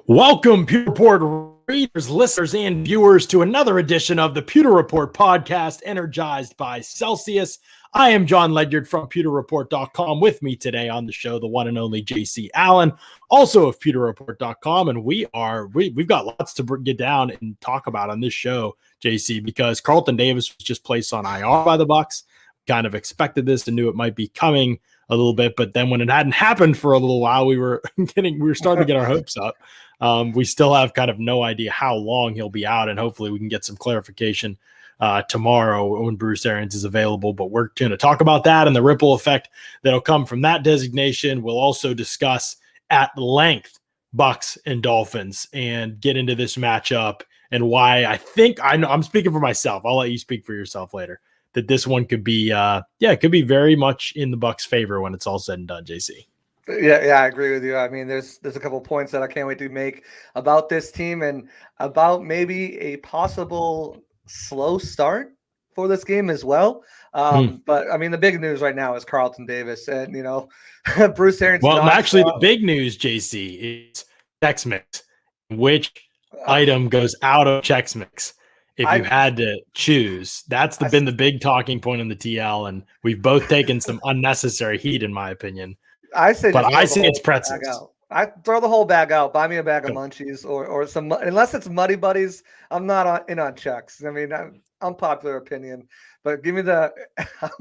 Welcome, Pewter Report readers, listeners, and viewers to another edition of the Pewter Report podcast, energized by Celsius. I am Jon Ledyard from pewterreport.com. With me today on the show, the one and only JC Allen, also of pewterreport.com. And we've got lots to get down and talk about on this show, JC, because Carlton Davis was just placed on IR by the Bucs. Kind of expected this and knew it might be coming a little bit, but then when it hadn't happened for a little while, we were starting to get our hopes up. We still have kind of no idea how long he'll be out, and hopefully we can get some clarification tomorrow when Bruce Arians is available. But we're going to talk about that and the ripple effect that'll come from that designation. We'll also discuss at length Bucs and Dolphins and get into this matchup and why I'm speaking for myself. I'll let you speak for yourself later. That this one could be, it could be very much in the Bucs' favor when it's all said and done, JC. Yeah, I agree with you. I mean, there's a couple of points that I can't wait to make about this team and about maybe a possible slow start for this game as well. But I mean, the big news right now is Carlton Davis and, Bruce Arians. Well, actually, the big news, JC, is Chex Mix. Which item goes out of Chex Mix? If you had to choose, that's been the big talking point in the TL, and we've both taken some unnecessary heat, in my opinion. I say it's pretzels. I throw the whole bag out. Buy me a bag of munchies or some, unless it's Muddy Buddies. I'm not in on Chex. I mean, unpopular opinion, but give me I'm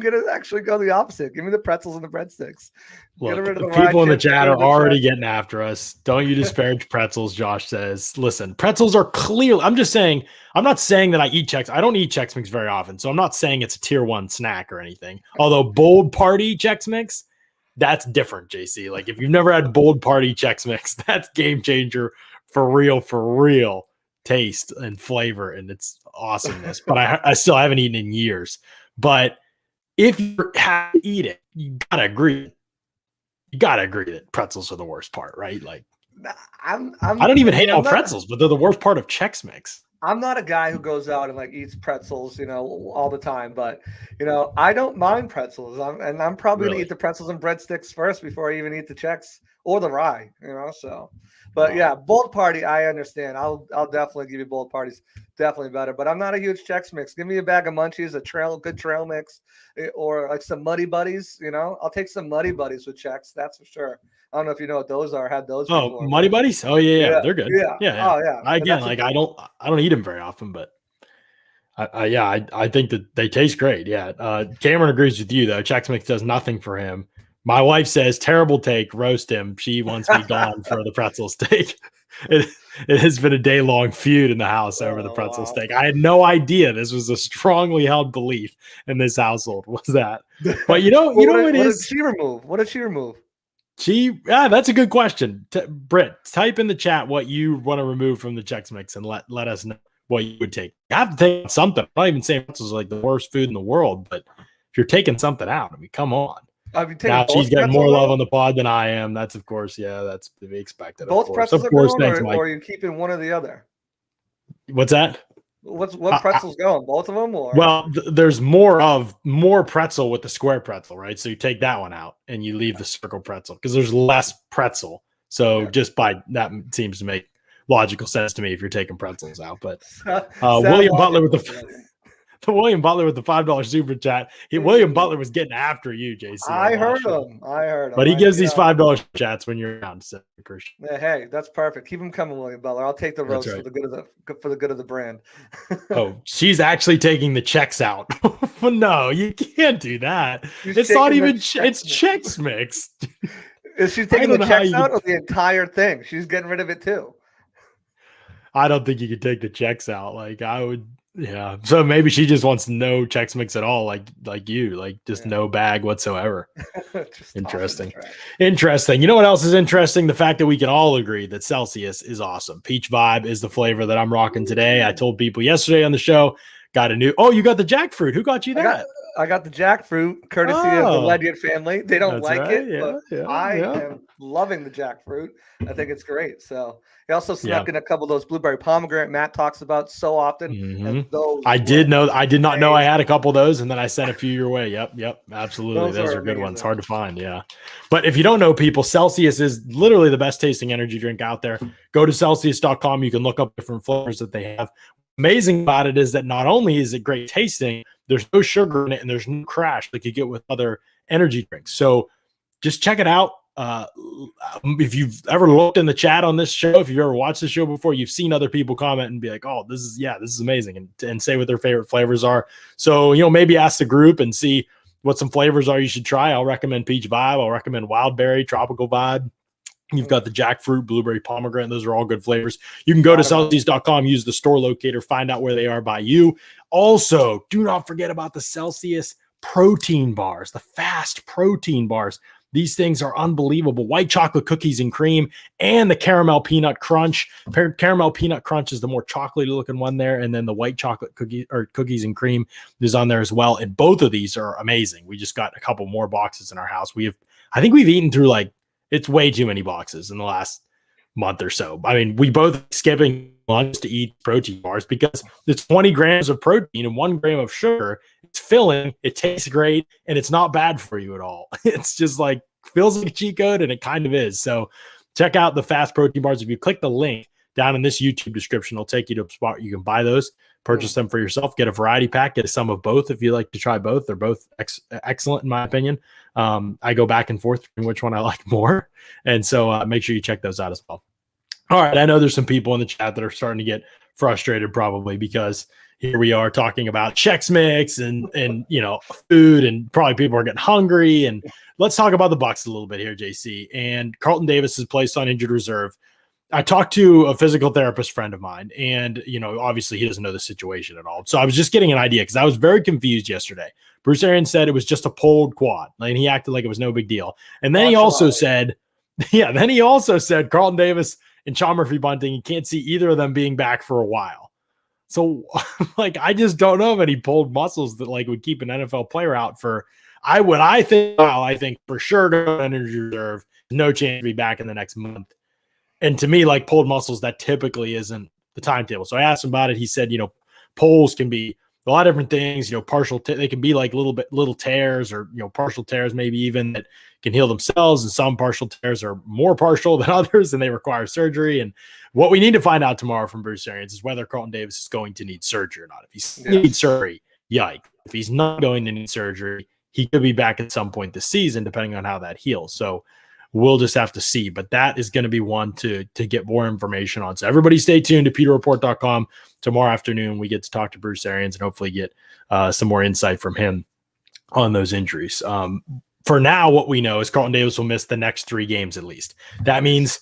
gonna actually go the opposite. Give me the pretzels and the breadsticks. Look, the people in the chat are already getting after us. Don't you disparage pretzels, Josh says. Listen, pretzels are clearly, I'm not saying that I eat Chex. I don't eat Chex Mix very often, so I'm not saying it's a tier 1 snack or anything. Although Bold Party Chex Mix, that's different, JC. Like, if you've never had Bold Party Chex Mix, that's game changer for real taste and flavor, and it's awesomeness. But I still haven't eaten in years. But if you have to eat it, you gotta agree that pretzels are the worst part, right? Like, I don't even hate all pretzels, but they're the worst part of Chex Mix. I'm not a guy who goes out and eats pretzels, all the time. But, I don't mind pretzels. I'm probably going to eat the pretzels and breadsticks first before I even eat the Chex or the rye, so. But yeah, Bold Party, I understand. I'll definitely give you Bold Parties. Definitely better. But I'm not a huge Chex Mix. Give me a bag of munchies, good trail mix, or some Muddy Buddies, I'll take some Muddy Buddies with Chex. That's for sure. I don't know if you know what those are. Had those before. Oh, Muddy Buddies? Oh, yeah. They're good. Yeah. Oh, yeah. Again, I don't eat them very often, but I think that they taste great. Yeah. Cameron agrees with you, though. Chex Mix does nothing for him. My wife says, terrible take, roast him. She wants me gone for the pretzel steak. It has been a day-long feud in the house over the pretzel steak. I had no idea this was a strongly held belief in this household, was that. But what did she remove? What did she remove? That's a good question. Britt, type in the chat what you want to remove from the Chex Mix and let us know what you would take. You have to take something. I'm not even saying pretzels are like the worst food in the world, but if you're taking something out, I mean, come on. Now she's getting more love on the pod than I am. That's, of course, that's to be expected. Both pretzels are going, or are you keeping one or the other? What's that? What pretzels going? Both of them? Or? Well, there's more pretzel with the square pretzel, right? So you take that one out and you leave the circle pretzel because there's less pretzel. So just by that seems to make logical sense to me if you're taking pretzels out. But William Butler with the $5 super chat. William Butler was getting after you, JC. I heard him. But he gives these $5 chats when you're around. So hey, that's perfect. Keep him coming, William Butler. I'll take the roast for the good of the brand. Oh, she's actually taking the Chex out. No, you can't do that. It's not even. It's Chex Mix. Is she taking the Chex out or the entire thing? She's getting rid of it too. I don't think you could take the Chex out. Like I would. Yeah. So maybe she just wants no Chex Mix at all, like you, just no bag whatsoever. Interesting. Interesting. You know what else is interesting? The fact that we can all agree that Celsius is awesome. Peach Vibe is the flavor that I'm rocking today. I told people yesterday on the show, got a new. Oh, you got the jackfruit. Who got you that? I got the jackfruit, courtesy of the Ledyard family. They don't like it, but I am loving the jackfruit. I think it's great. So he also snuck in a couple of those blueberry pomegranate Matt talks about so often. And those I did not know I had a couple of those, and then I sent a few your way. Yep, absolutely. Those are good ones. Hard to find, yeah. But if you don't know, people, Celsius is literally the best tasting energy drink out there. Go to Celsius.com. You can look up different flavors that they have. Amazing about it is that not only is it great tasting, there's no sugar in it and there's no crash like you get with other energy drinks. So just check it out. If you've ever looked in the chat on this show, if you've ever watched the show before, you've seen other people comment and be like, oh, this is amazing, and say what their favorite flavors are. So, maybe ask the group and see what some flavors are you should try. I'll recommend Peach Vibe. I'll recommend Wild Berry, Tropical Vibe. You've got the jackfruit, blueberry, pomegranate. Those are all good flavors. You can go to Celsius.com, use the store locator, find out where they are by you. Also, do not forget about the Celsius protein bars, the fast protein bars. These things are unbelievable. White chocolate cookies and cream and the caramel peanut crunch. Caramel peanut crunch is the more chocolatey looking one there. And then the white chocolate cookies and cream is on there as well. And both of these are amazing. We just got a couple more boxes in our house. I think we've eaten through it's way too many boxes in the last month or so. I mean, we both skipping lunch to eat protein bars because it's 20 grams of protein and 1 gram of sugar. It's filling, it tastes great, and it's not bad for you at all. It's just feels like a cheat code, and it kind of is. So check out the fast protein bars. If you click the link down in this YouTube description, it'll take you to a spot you can buy those, purchase them for yourself, get a variety pack, get some of both if you like to try both. They're both excellent in my opinion. I go back and forth between which one I like more. And so make sure you check those out as well. All right. I know there's some people in the chat that are starting to get frustrated probably because here we are talking about Chex Mix and food, and probably people are getting hungry. And let's talk about the Bucs a little bit here, JC. And Carlton Davis is placed on injured reserve. I talked to a physical therapist friend of mine, and obviously he doesn't know the situation at all. So I was just getting an idea because I was very confused yesterday. Bruce Arians said it was just a pulled quad, and he acted like it was no big deal. And then he also said Carlton Davis and Sean Murphy-Bunting, you can't see either of them being back for a while. So I just don't know of any pulled muscles that would keep an NFL player out for. I think for sure to go on injured reserve, no chance to be back in the next month. And to me, pulled muscles, that typically isn't the timetable. So I asked him about it. He said, pulls can be a lot of different things. Partial, they can be little tears or partial tears, maybe even that can heal themselves. And some partial tears are more partial than others, and they require surgery. And what we need to find out tomorrow from Bruce Arians is whether Carlton Davis is going to need surgery or not. If he needs surgery, yikes. If he's not going to need surgery, he could be back at some point this season, depending on how that heals. So we'll just have to see. But that is going to be one to get more information on. So everybody stay tuned to PeterReport.com. Tomorrow afternoon, we get to talk to Bruce Arians and hopefully get some more insight from him on those injuries. For now, what we know is Carlton Davis will miss the next 3 games at least. That means,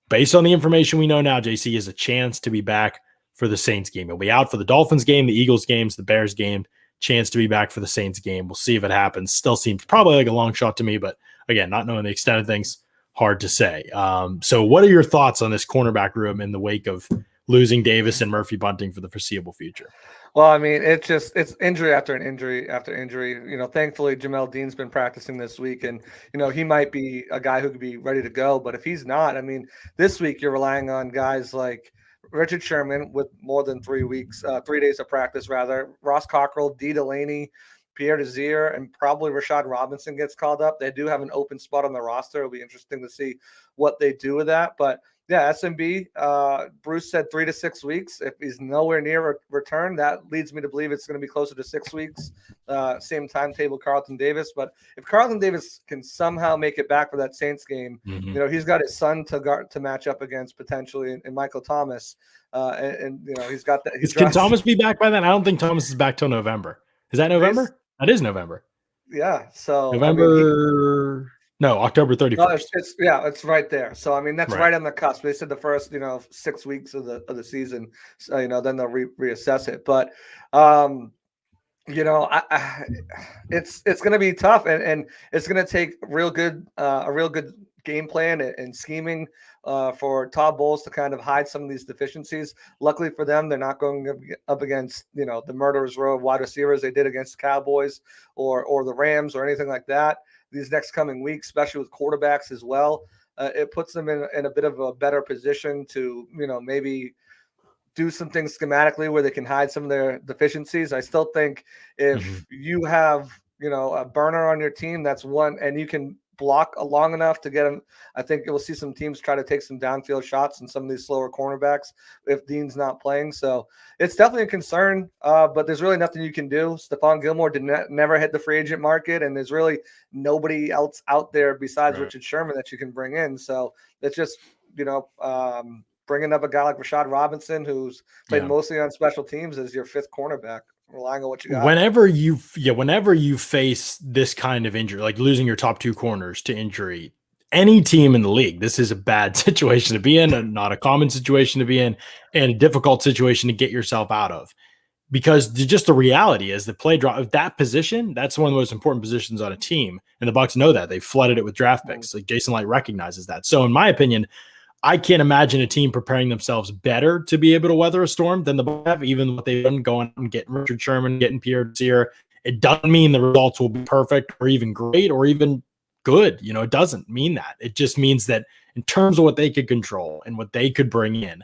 based on the information we know now, JC has a chance to be back for the Saints game. He'll be out for the Dolphins game, the Eagles games, the Bears game, chance to be back for the Saints game. We'll see if it happens. Still seems probably like a long shot to me, but again, not knowing the extent of things, hard to say. So what are your thoughts on this cornerback room in the wake of losing Davis and Murphy-Bunting for the foreseeable future? Well, I mean, it's injury after injury after injury. Thankfully, Jamel Dean's been practicing this week, and, he might be a guy who could be ready to go. But if he's not, I mean, this week you're relying on guys like Richard Sherman with more than 3 days of practice, rather. Ross Cockrell, D. Delaney, Pierre Desir, and probably Rashad Robinson gets called up. They do have an open spot on the roster. It'll be interesting to see what they do with that. But yeah, SMB, Bruce said 3 to 6 weeks. If he's nowhere near return, that leads me to believe it's going to be closer to 6 weeks. Same timetable, Carlton Davis. But if Carlton Davis can somehow make it back for that Saints game, he's got his son to match up against potentially, and Michael Thomas. He's got that. Can Thomas be back by then? I don't think Thomas is back till November. Is that November? That is November. Yeah. So November. No, October 31st. No, it's right there. So I mean, that's right on the cusp. They said the first 6 weeks of the season. So, then they'll reassess it. But it's going to be tough, and it's going to take a real good game plan and scheming for Todd Bowles to kind of hide some of these deficiencies. Luckily for them, they're not going up against, you know, the murderer's row of wide receivers they did against the Cowboys or the Rams or anything like that these next coming weeks, especially with quarterbacks as well. It puts them in a bit of a better position to, you know, maybe do some things schematically where they can hide some of their deficiencies. I still think if you have, you know, a burner on your team, that's one, and you can block long enough to get them. I think you'll see some teams try to take some downfield shots and some of these slower cornerbacks if Dean's not playing. So it's definitely a concern, but there's really nothing you can do. Stephon Gilmore never hit the free agent market, and there's really nobody else out there besides Richard Sherman that you can bring in. So it's just, you know, bringing up a guy like Rashad Robinson, who's played mostly on special teams, as your fifth cornerback, relying on what you got. Whenever you face this kind of injury, like losing your top two corners to injury, any team in the league, this is a bad situation to be in, not a common situation to be in, and a difficult situation to get yourself out of. Because just the reality is the play drop of that position, that's one of the most important positions on a team. And the Bucs know that. They flooded it with draft picks. Like Jason Light recognizes that. So in my opinion, I can't imagine a team preparing themselves better to be able to weather a storm than the Bucs have, even what they've done going and getting Richard Sherman, getting Pierre Desir. It doesn't mean the results will be perfect or even great or even good. You know, it doesn't mean that. It just means that in terms of what they could control and what they could bring in,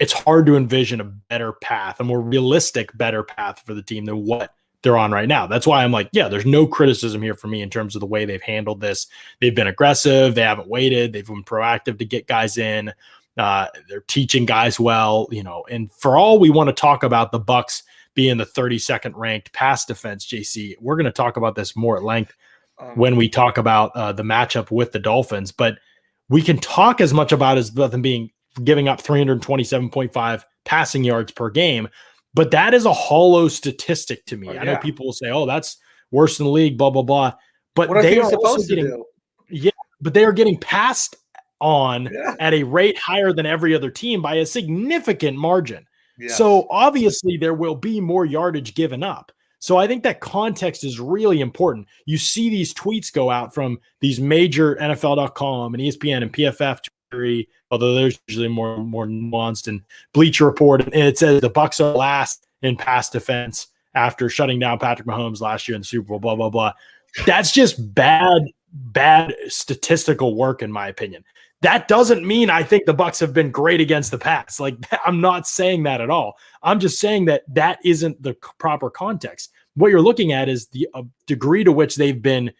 it's hard to envision a better path, a more realistic, better path for the team than what they're on right now. That's why I'm like, yeah, there's no criticism here for me in terms of the way they've handled this. They've been aggressive. They haven't waited. They've been proactive to get guys in. They're teaching guys well, you know, and for all we want to talk about the Bucs being the 32nd ranked pass defense, JC, we're going to talk about this more at length when we talk about the matchup with the Dolphins, but we can talk as much about as them giving up 327.5 passing yards per game. But that is a hollow statistic to me. I know people will say, "Oh, that's worse than the league," blah blah blah. But they are supposed to do. But they are getting passed on at a rate higher than every other team by a significant margin. Yes. So obviously there will be more yardage given up. So I think that context is really important. You see these tweets go out from these major NFL.com and ESPN and PFF, although there's usually more nuanced, and Bleacher Report, and it says the Bucs are last in pass defense after shutting down Patrick Mahomes last year in the Super Bowl, blah, blah, blah. That's just bad statistical work, in my opinion. That doesn't mean I think the Bucs have been great against the pass. Like, I'm not saying that at all. I'm just saying that isn't the proper context. What you're looking at is the degree to which they've been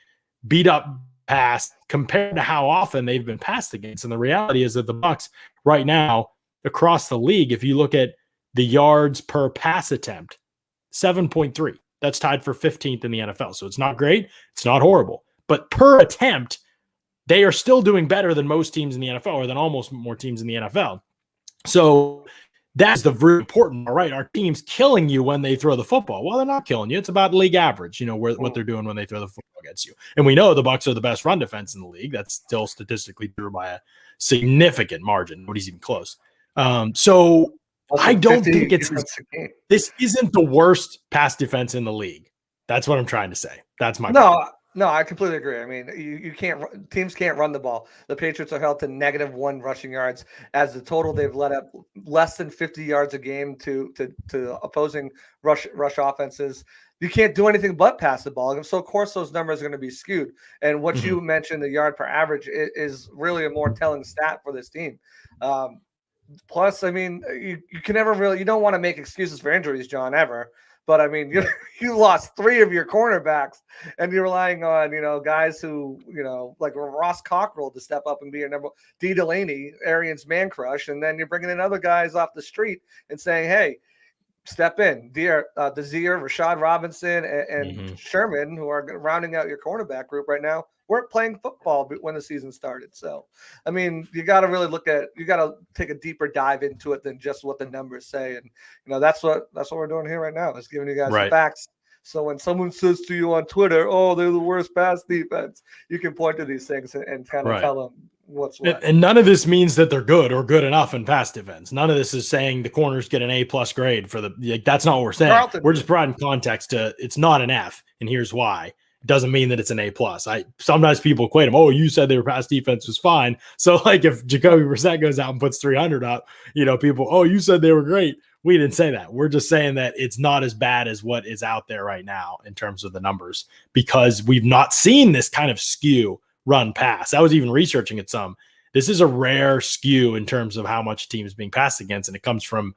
beat up pass compared to how often they've been passed against. And the reality is that the Bucs right now across the league, if you look at the yards per pass attempt, 7.3. That's tied for 15th in the NFL. So it's not great. It's not horrible. But per attempt, they are still doing better than most teams in the NFL, or than almost more teams in the NFL. So that's the very important. All right, our team's killing you when they throw the football. Well, they're not killing you. It's about league average, you know, what they're doing when they throw the football against you. And we know the Bucs are the best run defense in the league. That's still statistically true by a significant margin. Nobody's even close. So I don't think this isn't the worst pass defense in the league. That's what I'm trying to say. That's my point. No, I completely agree. I mean, teams can't run the ball. The Patriots are held to -1 rushing yards as the total. They've let up less than 50 yards a game to opposing rush offenses. You can't do anything but pass the ball. So of course those numbers are going to be skewed. And what you mentioned, the yard per average, is really a more telling stat for this team. Plus, I mean, you can never you don't want to make excuses for injuries, John, ever. But I mean, you lost 3 of your cornerbacks, and you're relying on, you know, guys who, you know, like Ross Cockrell to step up and be your number. D. Delaney, Arians man crush, and then you're bringing in other guys off the street and saying, "Hey, step in." Desir, Rashad Robinson, and Sherman, who are rounding out your cornerback group right now, weren't playing football when the season started. So, I mean, you got to really you got to take a deeper dive into it than just what the numbers say. And, you know, that's what we're doing here right now, is giving you guys facts. So when someone says to you on Twitter, "Oh, they're the worst pass defense," you can point to these things and kind of tell them what's what. And none of this means that they're good or good enough in pass defense. None of this is saying the corners get an A+ grade for that's not what we're saying. We're just providing context to it's not an F, and here's why. doesn't mean that it's an A+. Sometimes people equate them. Oh, you said their pass defense was fine. So like if Jacoby Brissett goes out and puts 300 up, people, oh, you said they were great. We didn't say that. We're just saying that it's not as bad as what is out there right now in terms of the numbers, because we've not seen this kind of skew run pass. I was even researching it some. This is a rare skew in terms of how much a team is being passed against, and it comes from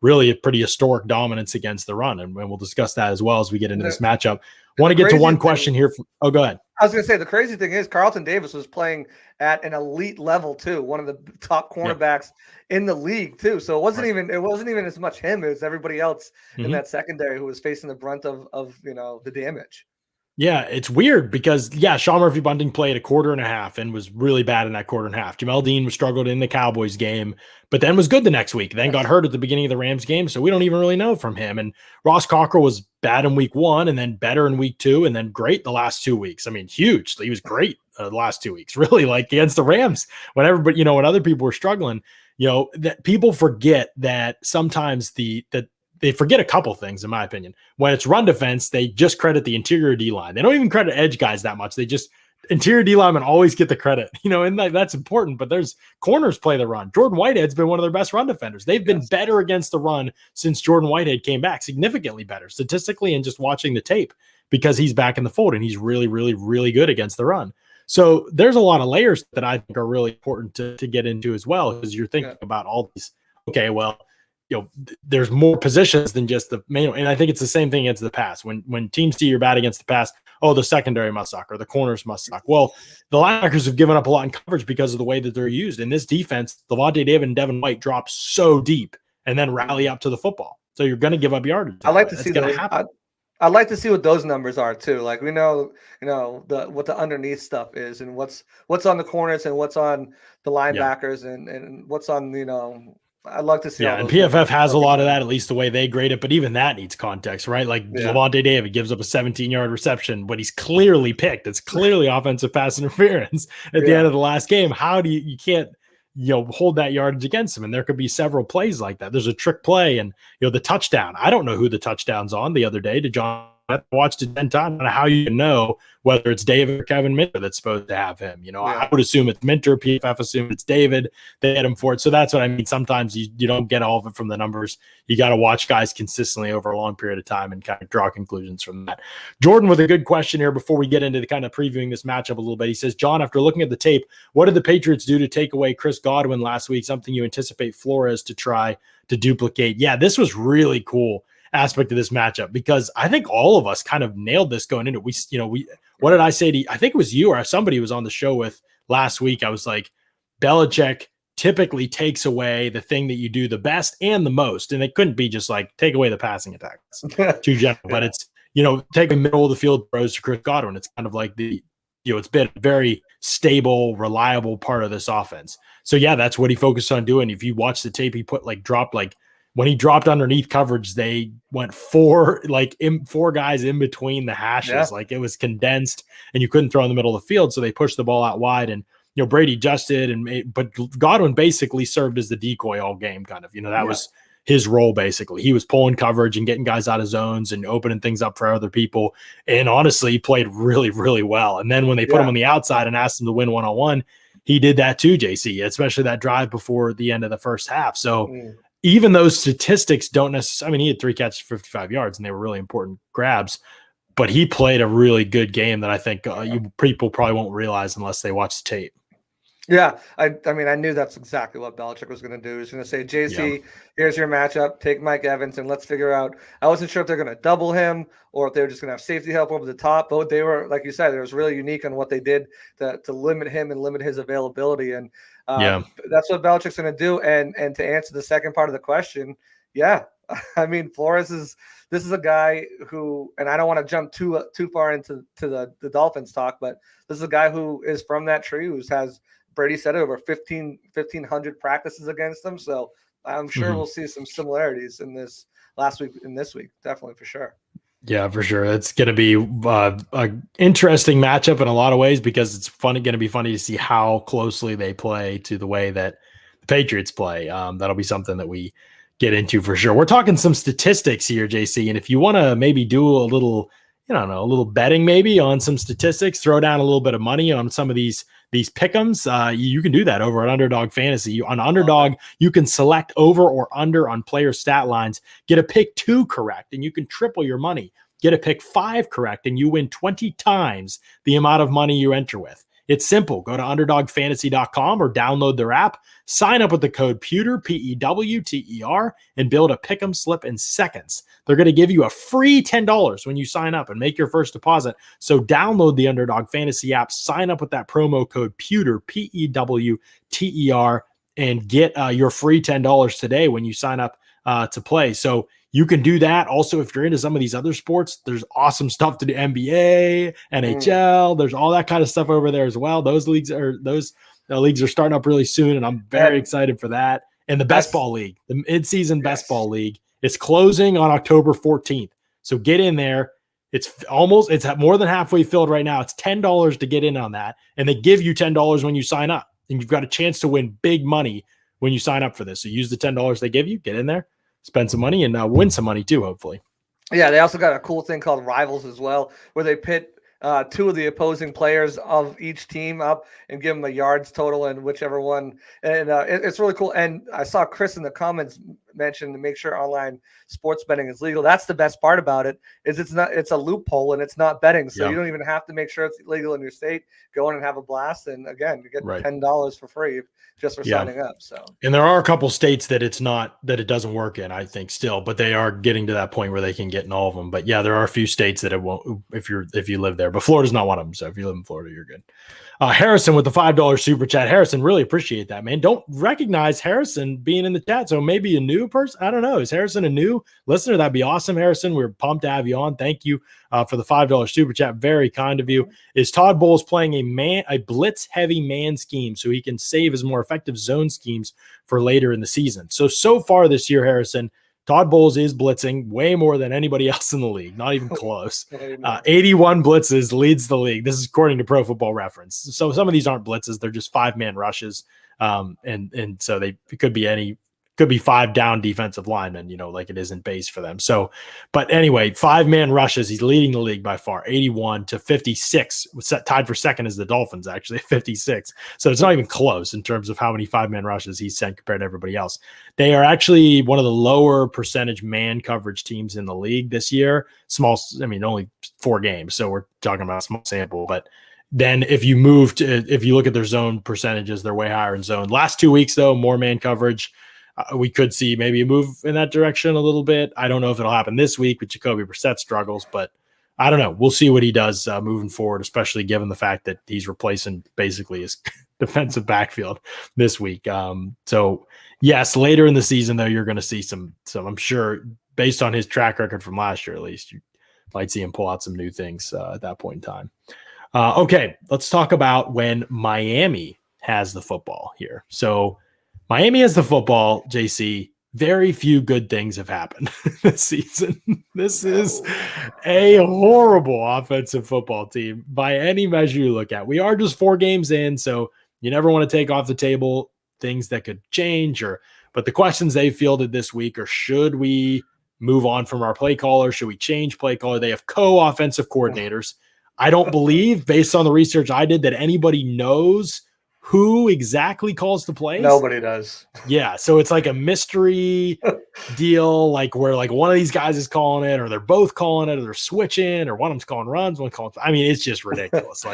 really a pretty historic dominance against the run. And we'll discuss that as well as we get into this matchup. Want to get to one question here. Oh, go ahead. I was going to say, the crazy thing is Carlton Davis was playing at an elite level too, one of the top cornerbacks in the league too. So it wasn't even as much him as everybody else in that secondary who was facing the brunt of the damage. Yeah, it's weird because, Sean Murphy-Bunting played a quarter and a half and was really bad in that quarter and a half. Jamel Dean was struggled in the Cowboys game, but then was good the next week. Then got hurt at the beginning of the Rams game, so we don't even really know from him. And Ross Cockrell was bad in week 1 and then better in week 2 and then great the last 2 weeks. I mean, huge. He was great the last 2 weeks, really, like against the Rams when everybody, when other people were struggling. That people forget that sometimes they forget a couple things, in my opinion. When it's run defense, they just credit the interior D-line. They don't even credit edge guys that much. They just interior D-linemen always get the credit, and that's important. But there's corners play the run. Jordan Whitehead's been one of their best run defenders. They've been better against the run since Jordan Whitehead came back, significantly better statistically and just watching the tape, because he's back in the fold and he's really, really, really good against the run. So there's a lot of layers that I think are really important to get into as well, because you're thinking about all these. Okay, well, there's more positions than just the main, and I think it's the same thing against the pass. When teams see you're bad against the pass, oh, the secondary must suck or the corners must suck. Well, the linebackers have given up a lot in coverage because of the way that they're used. In this defense, Levante David and Devin White drop so deep and then rally up to the football. So you're going to give up yardage. I like to see that. I'd like to see what those numbers are too. Like we know, what the underneath stuff is and what's on the corners and what's on the linebackers and what's on, I'd like to see. Yeah, and PFF has a lot of that, at least the way they grade it. But even that needs context, right? Like Levante David gives up a 17-yard reception, but he's clearly picked. It's clearly offensive pass interference at the end of the last game. How do you can't hold that yardage against him? And there could be several plays like that. There's a trick play, and the touchdown. I don't know who the touchdown's on the other day. Did John? I watched it 10 times. I don't know how you can know whether it's David or Kevin Minter that's supposed to have him. I would assume it's Minter. PFF assume it's David. They had him for it. So that's what I mean. Sometimes you don't get all of it from the numbers. You got to watch guys consistently over a long period of time and kind of draw conclusions from that. Jordan with a good question here before we get into the kind of previewing this matchup a little bit. He says, John, after looking at the tape, what did the Patriots do to take away Chris Godwin last week? Something you anticipate Flores to try to duplicate? Yeah, this was really cool aspect of this matchup, because I think all of us kind of nailed this going into it. What did I say to you? I think it was you or somebody was on the show with last week. I was like, Belichick typically takes away the thing that you do the best and the most. And it couldn't be just like take away the passing attacks too general, but it's, take a middle of the field throws to Chris Godwin. It's kind of like it's been a very stable, reliable part of this offense. So yeah, that's what he focused on doing. If you watch the tape, he dropped when he dropped underneath coverage, they went four guys in between the hashes. Yeah. Like it was condensed and you couldn't throw in the middle of the field. So they pushed the ball out wide, and, Brady adjusted but Godwin basically served as the decoy all game kind of, that was his role. Basically he was pulling coverage and getting guys out of zones and opening things up for other people. And honestly, he played really, really well. And then when they put him on the outside and asked him to win 1-on-1, he did that too, JC, especially that drive before the end of the first half. So even those statistics don't necessarily, he had 3 catches for 55 yards and they were really important grabs, but he played a really good game that I think people probably won't realize unless they watch the tape. Yeah, I knew that's exactly what Belichick was going to do. He was going to say, JC, here's your matchup. Take Mike Evans and let's figure out. I wasn't sure if they're going to double him or if they were just going to have safety help over the top. But they were, like you said, it was really unique on what they did to limit him and limit his availability. And that's what Belichick's going to do. And to answer the second part of the question, Flores this is a guy who, and I don't want to jump too far into the Dolphins talk, but this is a guy who is from that tree, who has, Brady said, over 1,500 practices against them. So I'm sure we'll see some similarities in this week. Definitely, for sure. Yeah, for sure. It's going to be an interesting matchup in a lot of ways, because it's going to be funny to see how closely they play to the way that the Patriots play. That'll be something that we get into for sure. We're talking some statistics here, JC. And if you want to maybe do a little I don't know, a little betting maybe on some statistics, throw down a little bit of money on some of these pick'ems, you can do that over at Underdog Fantasy. On Underdog, you can select over or under on player stat lines, get a pick 2 correct, and you can triple your money. Get a pick 5 correct, and you win 20 times the amount of money you enter with. It's simple. Go to underdogfantasy.com or download their app, sign up with the code PEWTER, PEWTER, and build a pick'em slip in seconds. They're going to give you a free $10 when you sign up and make your first deposit. So download the Underdog Fantasy app, sign up with that promo code PEWTER, PEWTER, and get your free $10 today when you sign up to play. So you can do that. Also, if you're into some of these other sports, there's awesome stuff to do. NBA, NHL, there's all that kind of stuff over there as well. Those leagues are starting up really soon, and I'm very excited for that. And the Best Ball League, the mid-season Best Ball League, is closing on October 14th. So get in there. It's more than halfway filled right now. It's $10 to get in on that, and they give you $10 when you sign up, and you've got a chance to win big money when you sign up for this. So use the $10 they give you, get in there, spend some money, and win some money too, hopefully. Yeah, they also got a cool thing called Rivals as well, where they pit 2 of the opposing players of each team up and give them a yards total and whichever one. And it's really cool. And I saw Chris in the comments mention to make sure online sports betting is legal. That's the best part about it, is it's a loophole and it's not betting. So you don't even have to make sure it's legal in your state. Go in and have a blast. And again, you get $10 for free just for signing up. So, and there are a couple states that it doesn't work in, I think, still, but they are getting to that point where they can get in all of them. But yeah, there are a few states that it won't if you live there. But Florida's not one of them. So if you live in Florida, you're good. Harrison with the $5 super chat. Harrison, really appreciate that, man. Don't recognize Harrison being in the chat. So maybe a new person. I don't know. Is Harrison a new listener? That'd be awesome, Harrison. We're pumped to have you on. Thank you for the $5 super chat. Very kind of you. Is Todd Bowles playing a blitz heavy man scheme so he can save his more effective zone schemes for later in the season? So far this year, Harrison, Todd Bowles is blitzing way more than anybody else in the league, not even close. 81 blitzes, leads the league. This is according to Pro Football Reference. So some of these aren't blitzes; they're just 5-man rushes, and so it could be 5 down defensive linemen, like it is in base for them. So, but anyway, 5-man rushes. He's leading the league by far, 81 to 56. Tied for second is the Dolphins, actually, 56. So it's not even close in terms of how many 5-man rushes he's sent compared to everybody else. They are actually one of the lower percentage man coverage teams in the league this year. Only 4 games. So we're talking about a small sample, but then if you look at their zone percentages, they're way higher in zone. Last 2 weeks, though, more man coverage. We could see maybe a move in that direction a little bit. I don't know if it'll happen this week with Jacoby Brissett struggles, but I don't know. We'll see what he does moving forward, especially given the fact that he's replacing basically his defensive backfield this week. So yes, later in the season, though, you're going to see some, I'm sure, based on his track record from last year, at least, you might see him pull out some new things at that point in time. Okay, let's talk about when Miami has the football here. So Miami has the football, JC. Very few good things have happened this season. This is a horrible offensive football team by any measure you look at. We are just 4 games in, so you never want to take off the table things that could change. But the questions they fielded this week are: should we move on from our play caller? Should we change play caller? They have co-offensive coordinators. I don't believe, based on the research I did, that anybody knows who exactly calls the plays. Nobody does. Yeah, so it's like a mystery deal, like where like one of these guys is calling it, or they're both calling it, or they're switching, or one of them's calling runs, one calling. I mean, it's just ridiculous.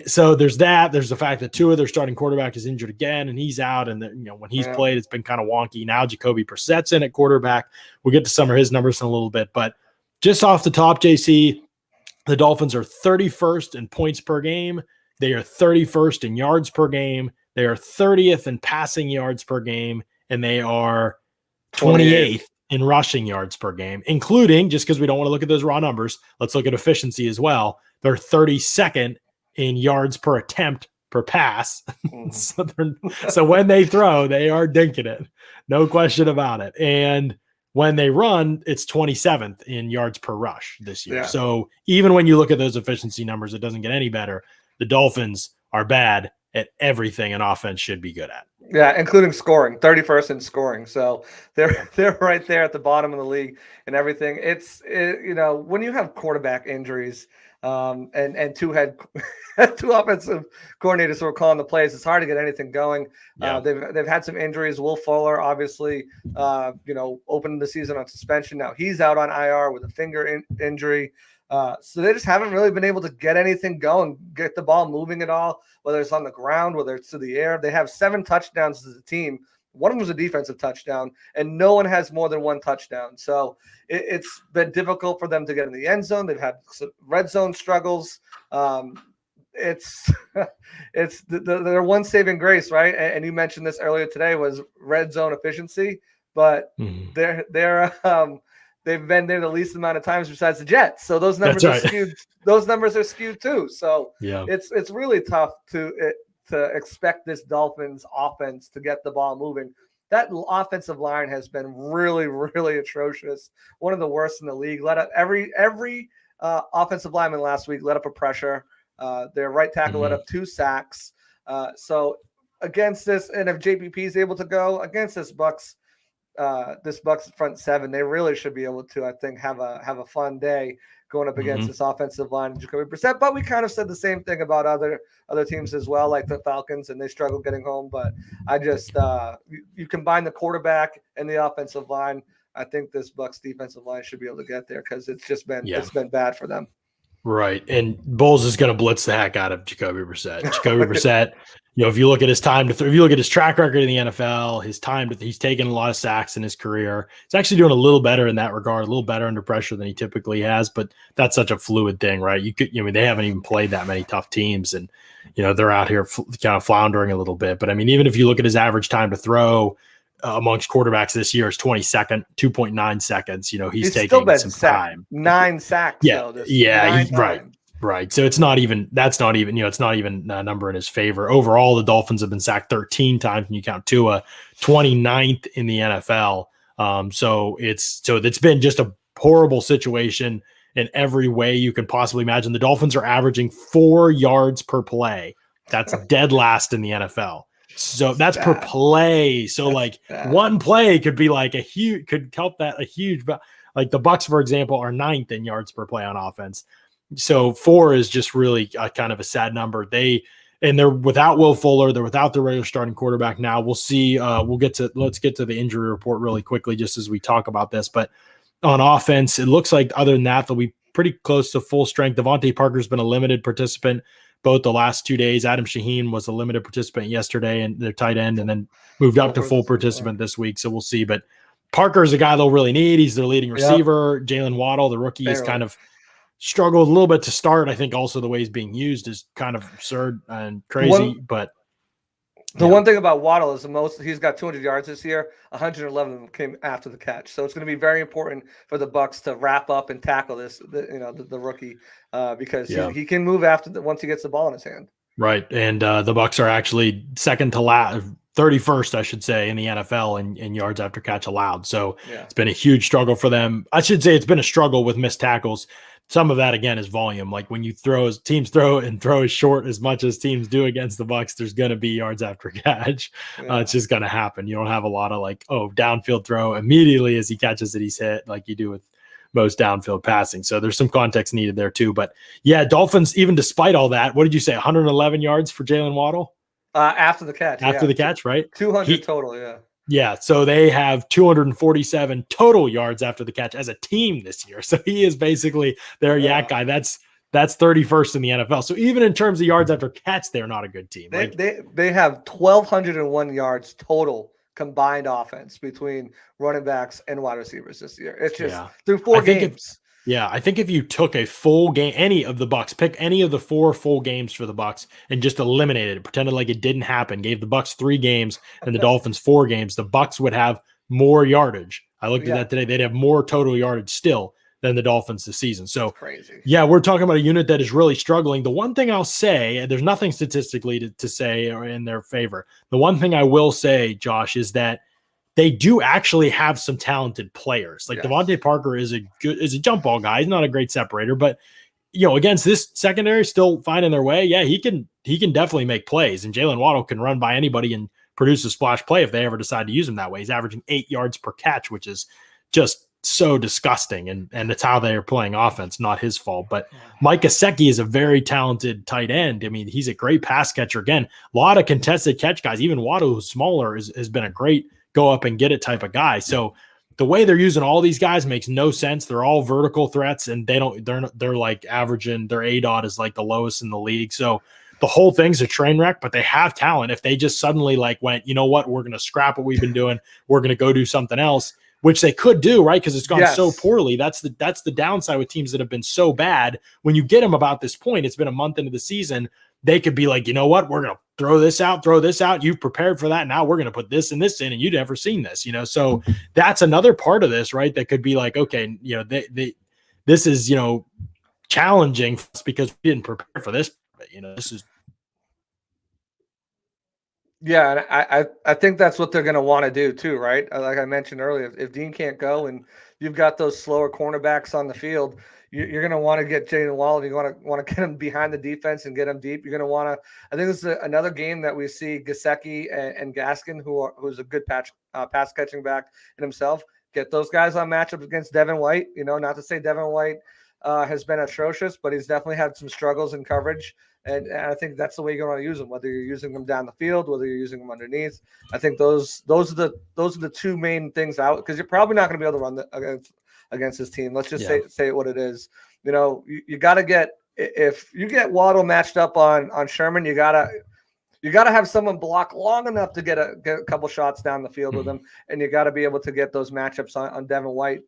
So there's that. There's the fact that 2 of their starting quarterback is injured again, and he's out. And when he's played, it's been kind of wonky. Now Jacoby Brissett's in at quarterback. We'll get to some of his numbers in a little bit, but just off the top, JC, the Dolphins are 31st in points per game. They are 31st in yards per game. They are 30th in passing yards per game, and they are 28th in rushing yards per game, including, just because we don't want to look at those raw numbers, let's look at efficiency as well. They're 32nd in yards per attempt per pass. So when they throw, they are dinking it. No question about it. And when they run, it's 27th in yards per rush this year. Yeah. So even when you look at those efficiency numbers, it doesn't get any better. The Dolphins are bad, at everything an offense should be good at. Yeah, including scoring, 31st in scoring. So they're right there at the bottom of the league and everything. When you have quarterback injuries and two offensive coordinators who are calling the plays, it's hard to get anything going. Yeah. They've had some injuries. Will Fuller, obviously, opened the season on suspension. Now he's out on IR with a finger injury. So they just haven't really been able to get anything going, get the ball moving at all, whether it's on the ground, whether it's through the air. They have 7 touchdowns as a team. One of them was a defensive touchdown, and no one has more than 1 touchdown. So it's been difficult for them to get in the end zone. They've had some red zone struggles. It's their one saving grace, right? And you mentioned this earlier today was red zone efficiency, but they've been there the least amount of times besides the Jets. So those numbers are skewed. Those numbers are skewed too. So it's really tough to expect this Dolphins offense to get the ball moving. That offensive line has been really, really atrocious. One of the worst in the league. Let up every offensive lineman last week let up a pressure. Their right tackle let up 2 sacks. So against this, and if JPP is able to go against this Bucs front 7, they really should be able to, I think, have a fun day going up against this offensive line and Jacoby Brissett. But we kind of said the same thing about other teams as well, like the Falcons, and they struggled getting home. But I just you combine the quarterback and the offensive line, I think this Bucs defensive line should be able to get there because it's just been it's been bad for them. Right. And Bowles is going to blitz the heck out of Jacoby Brissett. Jacoby Brissett, if you look at his time if you look at his track record in the NFL, he's taken a lot of sacks in his career. He's actually doing a little better in that regard, a little better under pressure than he typically has, but that's such a fluid thing, right? They haven't even played that many tough teams, and they're out here kind of floundering a little bit. But I mean, even if you look at his average time to throw amongst quarterbacks this year, is 22nd, 2.9 seconds. He's taking some time. 9 sacks. Right. So it's not even a number in his favor. Overall, the Dolphins have been sacked 13 times when you count Tua, 29th in the NFL. So it's been just a horrible situation in every way you can possibly imagine. The Dolphins are averaging 4 yards per play. That's dead last in the NFL. So that's per play. So one play could be could help that a huge, like the Bucs, for example, are 9th in yards per play on offense. So 4 is just really kind of a sad number. They're without Will Fuller. They're without their regular starting quarterback now. We'll see. Let's get to the injury report really quickly, just as we talk about this. But on offense, it looks like other than that, they'll be pretty close to full strength. Devontae Parker's been a limited participant both the last 2 days. Adam Shaheen was a limited participant yesterday, and their tight end, and then moved up to full participant this week. So we'll see. But Parker is a guy they'll really need. He's their leading receiver. Jalen Waddle, the rookie, is kind of struggled a little bit to start. I think also the way he's being used is kind of absurd and crazy. The one thing about Waddle is he's got 200 yards this year. 111 of them came after the catch. So it's going to be very important for the Bucs to wrap up and tackle the rookie because he can move once he gets the ball in his hand. Right. And the Bucs are actually second to last, 31st, I should say, in the NFL in yards after catch allowed. So it's been a huge struggle for them. I should say it's been a struggle with missed tackles. Some of that, again, is volume. Like when you teams throw as short as much as teams do against the Bucs, there's going to be yards after catch. It's just going to happen. You don't have a lot of downfield throw immediately as he catches it, he's hit, like you do with most downfield passing. So there's some context needed there too. But Dolphins, even despite all that, what did you say? 111 yards for Jalen Waddle? After the catch. After the catch, right? 200 total, yeah. Yeah, so they have 247 total yards after the catch as a team this year. So he is basically their yak guy. That's 31st in the NFL. So even in terms of yards after catch, they're not a good team. They have 1,201 yards total combined offense between running backs and wide receivers this year. It's just through 4 games. I think if you took a full game, any of the Bucs, pick any of the 4 full games for the Bucs and just eliminated it, pretended like it didn't happen, gave the Bucs 3 games and the Dolphins 4 games, the Bucs would have more yardage. I looked at that today. They'd have more total yardage still than the Dolphins this season. So crazy. We're talking about a unit that is really struggling. The one thing I'll say, and there's nothing statistically to say in their favor. The one thing I will say, Josh, is that they do actually have some talented players. Like Devontae Parker is a jump ball guy. He's not a great separator, but against this secondary still finding their way, yeah, he can definitely make plays. And Jalen Waddle can run by anybody and produce a splash play if they ever decide to use him that way. He's averaging 8 yards per catch, which is just so disgusting. And it's how they are playing offense, not his fault. But Mike Gesicki is a very talented tight end. I mean, he's a great pass catcher. Again, a lot of contested catch guys. Even Waddle, who's smaller, has been a great go up and get it type of guy. So the way they're using all these guys makes no sense. They're all vertical threats, and they're like averaging their ADOT is like the lowest in the league. So the whole thing's a train wreck, but they have talent. If they just suddenly like went, you know what, we're going to scrap what we've been doing. We're going to go do something else, which they could do, right? Because it's gone so poorly. That's the downside with teams that have been so bad. When you get them about this point, it's been a month into the season, they could be like, you know what, we're going to throw this out. You've prepared for that. Now we're going to put this and this in, and you'd never seen this, So that's another part of this, right? That could be like, okay, this is, challenging because we didn't prepare for this. But, this is. Yeah, and I think that's what they're going to want to do too, right? Like I mentioned earlier, if Dean can't go and you've got those slower cornerbacks on the field, you're going to want to get Jalen Waddle. You want to get him behind the defense and get him deep. You're going to want to. I think this is another game that we see Gesicki and Gaskin, who's a good pass catching back in himself. Get those guys on matchups against Devin White. Not to say Devin White has been atrocious, but he's definitely had some struggles in coverage. And I think that's the way you're going to use them. Whether you're using them down the field, whether you're using them underneath. I think those are the two main things out, because you're probably not going to be able to run against this team. Let's just say what it is. You got to get, if you get Waddle matched up on Sherman, you gotta have someone block long enough to get a couple shots down the field with him, and you got to be able to get those matchups on Devin White.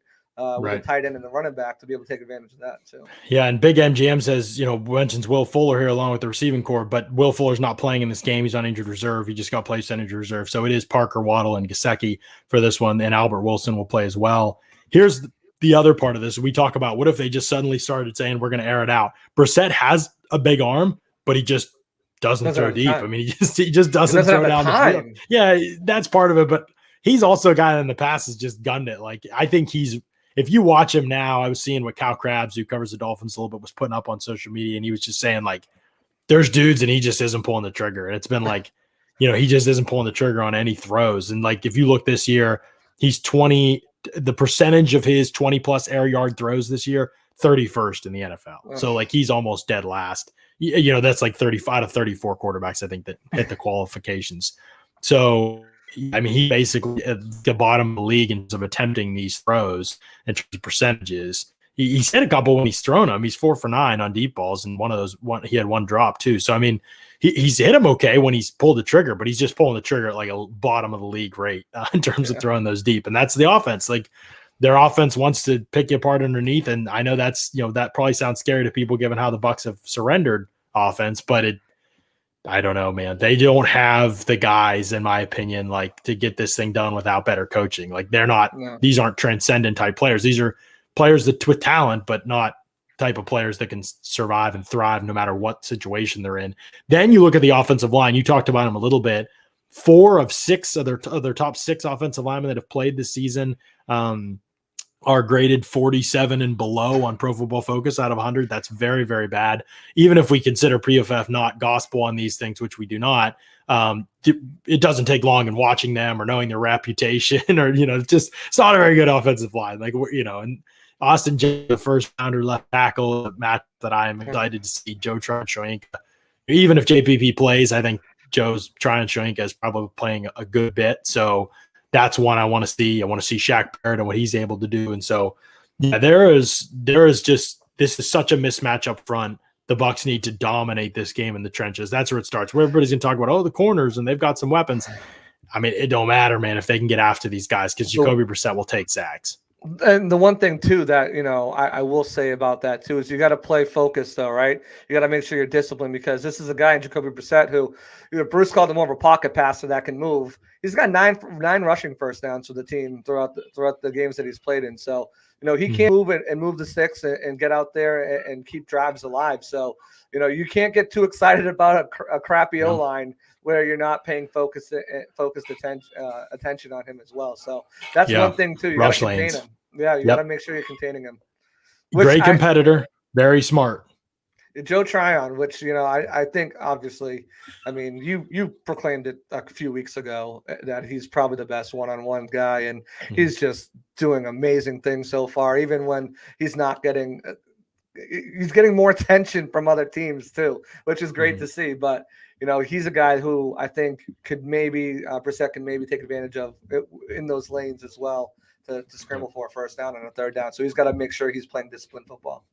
With the tight end and the running back to be able to take advantage of that too. Yeah, and Big MGM says, mentions Will Fuller here along with the receiving core, but Will Fuller's not playing in this game. He's on injured reserve. He just got placed on injured reserve. So it is Parker, Waddle, and Gesicki for this one, and Albert Wilson will play as well. Here's the other part of this. We talk about what if they just suddenly started saying we're going to air it out. Brissett has a big arm, but he just doesn't throw deep. I mean, he just doesn't throw down the field. Yeah, that's part of it, but he's also a guy that in the past has just gunned it. Like, I think if you watch him now, I was seeing what Cal Krabs, who covers the Dolphins a little bit, was putting up on social media, and he was just saying, like, there's dudes and he just isn't pulling the trigger. And it's been like, he just isn't pulling the trigger on any throws. And like, if you look this year, he's the percentage of his 20-plus air yard throws this year, 31st in the NFL. So like, he's almost dead last. That's like 35 to 34 quarterbacks, I think, that hit the qualifications. So I mean, he basically at the bottom of the league in terms of attempting these throws in terms of percentages. He's hit a couple when he's thrown them. He's 4 for 9 on deep balls, and he had one drop too. So I mean, he's hit them okay when he's pulled the trigger, but he's just pulling the trigger at like a bottom of the league rate in terms of throwing those deep. And that's the offense. Like, their offense wants to pick you apart underneath, and I know that's that probably sounds scary to people given how the Bucs have surrendered offense, but I don't know, man. They don't have the guys, in my opinion, like, to get this thing done without better coaching. Like, they're not. No. These aren't transcendent type players. These are players that with talent, but not type of players that can survive and thrive no matter what situation they're in. Then you look at the offensive line. You talked about them a little bit. 4 of 6 of their top 6 offensive linemen that have played this season are graded 47 and below on Pro Football Focus out of 100. That's very, very bad. Even if we consider PFF not gospel on these things, which we do not, it doesn't take long in watching them or knowing their reputation or, it's not a very good offensive line. Like, and Austin J, the first rounder left tackle match that I am excited to see. Joe Tryon-Shoyinka. Even if JPP plays, I think Joe's Tryon-Shoyinka is probably playing a good bit. So that's one I want to see. I want to see Shaq Barrett and what he's able to do. And so, yeah, there is just, this is such a mismatch up front. The Bucs need to dominate this game in the trenches. That's where it starts. Where everybody's going to talk about, the corners and they've got some weapons. I mean, it don't matter, man, if they can get after these guys, because Jacoby Brissett will take sacks. And the one thing too that I will say about that too is you got to play focused though, right? You got to make sure you're disciplined, because this is a guy in Jacoby Brissett who, Bruce called him more of a pocket passer that can move. He's got nine rushing first downs for the team throughout the games that he's played in. So he can move and move the sticks and get out there and keep drives alive. So you can't get too excited about a crappy O-line where you're not paying focused attention on him as well. So that's one thing too. You got to contain him. Yeah, you got to make sure you're containing him. Great competitor, very smart. Joe Tryon, which, I think obviously, I mean, you proclaimed it a few weeks ago that he's probably the best one-on-one guy, and he's just doing amazing things so far, even when he's not getting more attention from other teams too, which is great to see. But he's a guy who I think could maybe Brissett can maybe take advantage of in those lanes as well to scramble for a first down and a third down. So he's got to make sure he's playing disciplined football.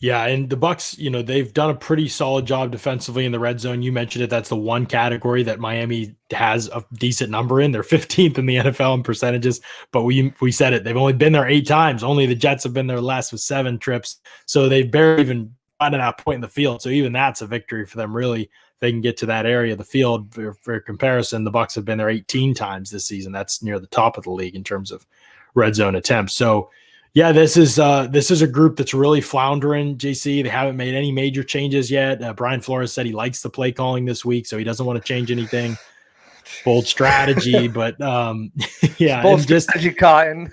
Yeah, and the Bucs, they've done a pretty solid job defensively in the red zone. You mentioned it. That's the one category that Miami has a decent number in. They're 15th in the NFL in percentages, but we said it. They've only been there 8 times. Only the Jets have been there less with 7 trips. So they've barely even gotten that point in the field. So even that's a victory for them, really. If they can get to that area of the field. For comparison, the Bucs have been there 18 times this season. That's near the top of the league in terms of red zone attempts. So yeah, this is a group that's really floundering, JC. They haven't made any major changes yet. Brian Flores said he likes the play calling this week, so he doesn't want to change anything. Bold strategy, but yeah. Bold strategy, Cotton.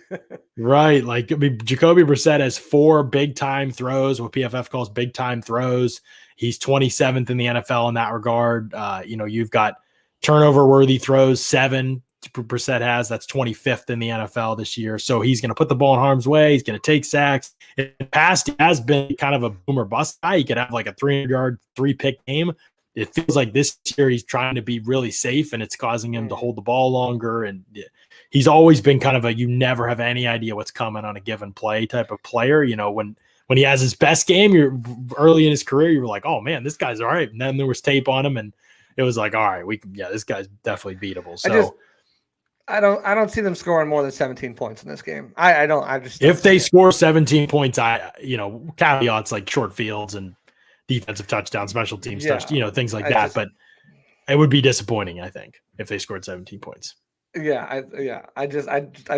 Right. Like, Jacoby Brissett has 4 big-time throws, what PFF calls big-time throws. He's 27th in the NFL in that regard. You've got turnover-worthy throws, 7. Brissett has. That's 25th in the NFL this year. So he's going to put the ball in harm's way. He's going to take sacks. In the past, he has been kind of a boomer bust guy. He could have like a 300-yard, 3-pick game. It feels like this year he's trying to be really safe, and it's causing him to hold the ball longer. And he's always been kind of you never have any idea what's coming on a given play type of player. When he has his best game, you're early in his career, you were like, oh man, this guy's all right. And then there was tape on him, and it was like, all right, this guy's definitely beatable. So I don't see them scoring more than 17 points in this game. I just if they score 17 points, caveats like short fields and defensive touchdown, special teams things like that. But it would be disappointing, I think, if they scored 17 points. I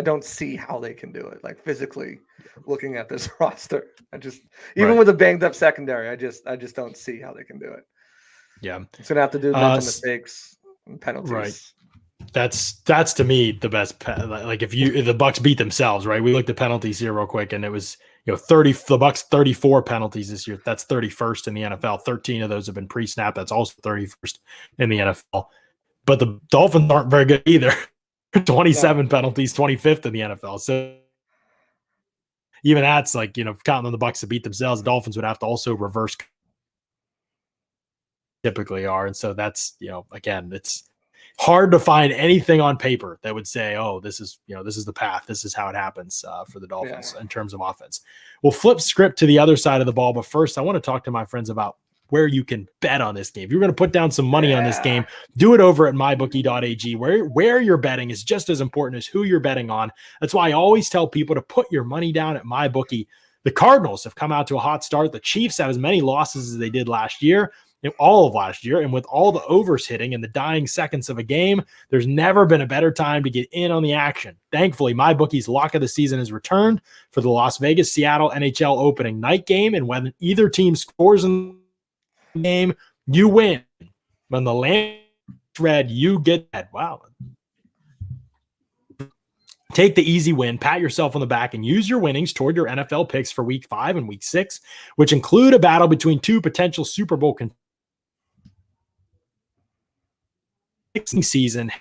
don't see how they can do it. Like, physically looking at this roster, with a banged up secondary, I just don't see how they can do it. Yeah, it's gonna have to do mental mistakes and penalties. Right. That's to me the best. Like, if the Bucs beat themselves, right? We looked at penalties here real quick, and it was the Bucs 34 penalties this year. That's 31st in the NFL. 13 of those have been pre-snap. That's also 31st in the NFL. But the Dolphins aren't very good either. 27 penalties, 25th in the NFL. So even that's like, counting on the Bucs to beat themselves, the Dolphins would have to also reverse. Typically are, and so that's again, it's hard to find anything on paper that would say, oh, this is the path, this is how it happens for the Dolphins in terms of offense. We'll flip script to the other side of the ball, but first I want to talk to my friends about where you can bet on this game. If you're going to put down some money on this game, do it over at mybookie.ag. Where you're betting is just as important as who you're betting on. That's why I always tell people to put your money down at MyBookie. The Cardinals have come out to a hot start. The Chiefs have as many losses as they did last year. All of last year, and with all the overs hitting in the dying seconds of a game, there's never been a better time to get in on the action. Thankfully, MyBookie's lock of the season has returned for the Las Vegas-Seattle NHL opening night game, and when either team scores in the game, you win. When the line is red, you get that. Wow. Take the easy win, pat yourself on the back, and use your winnings toward your NFL picks for Week 5 and Week 6, which include a battle between 2 potential Super Bowl contenders. Season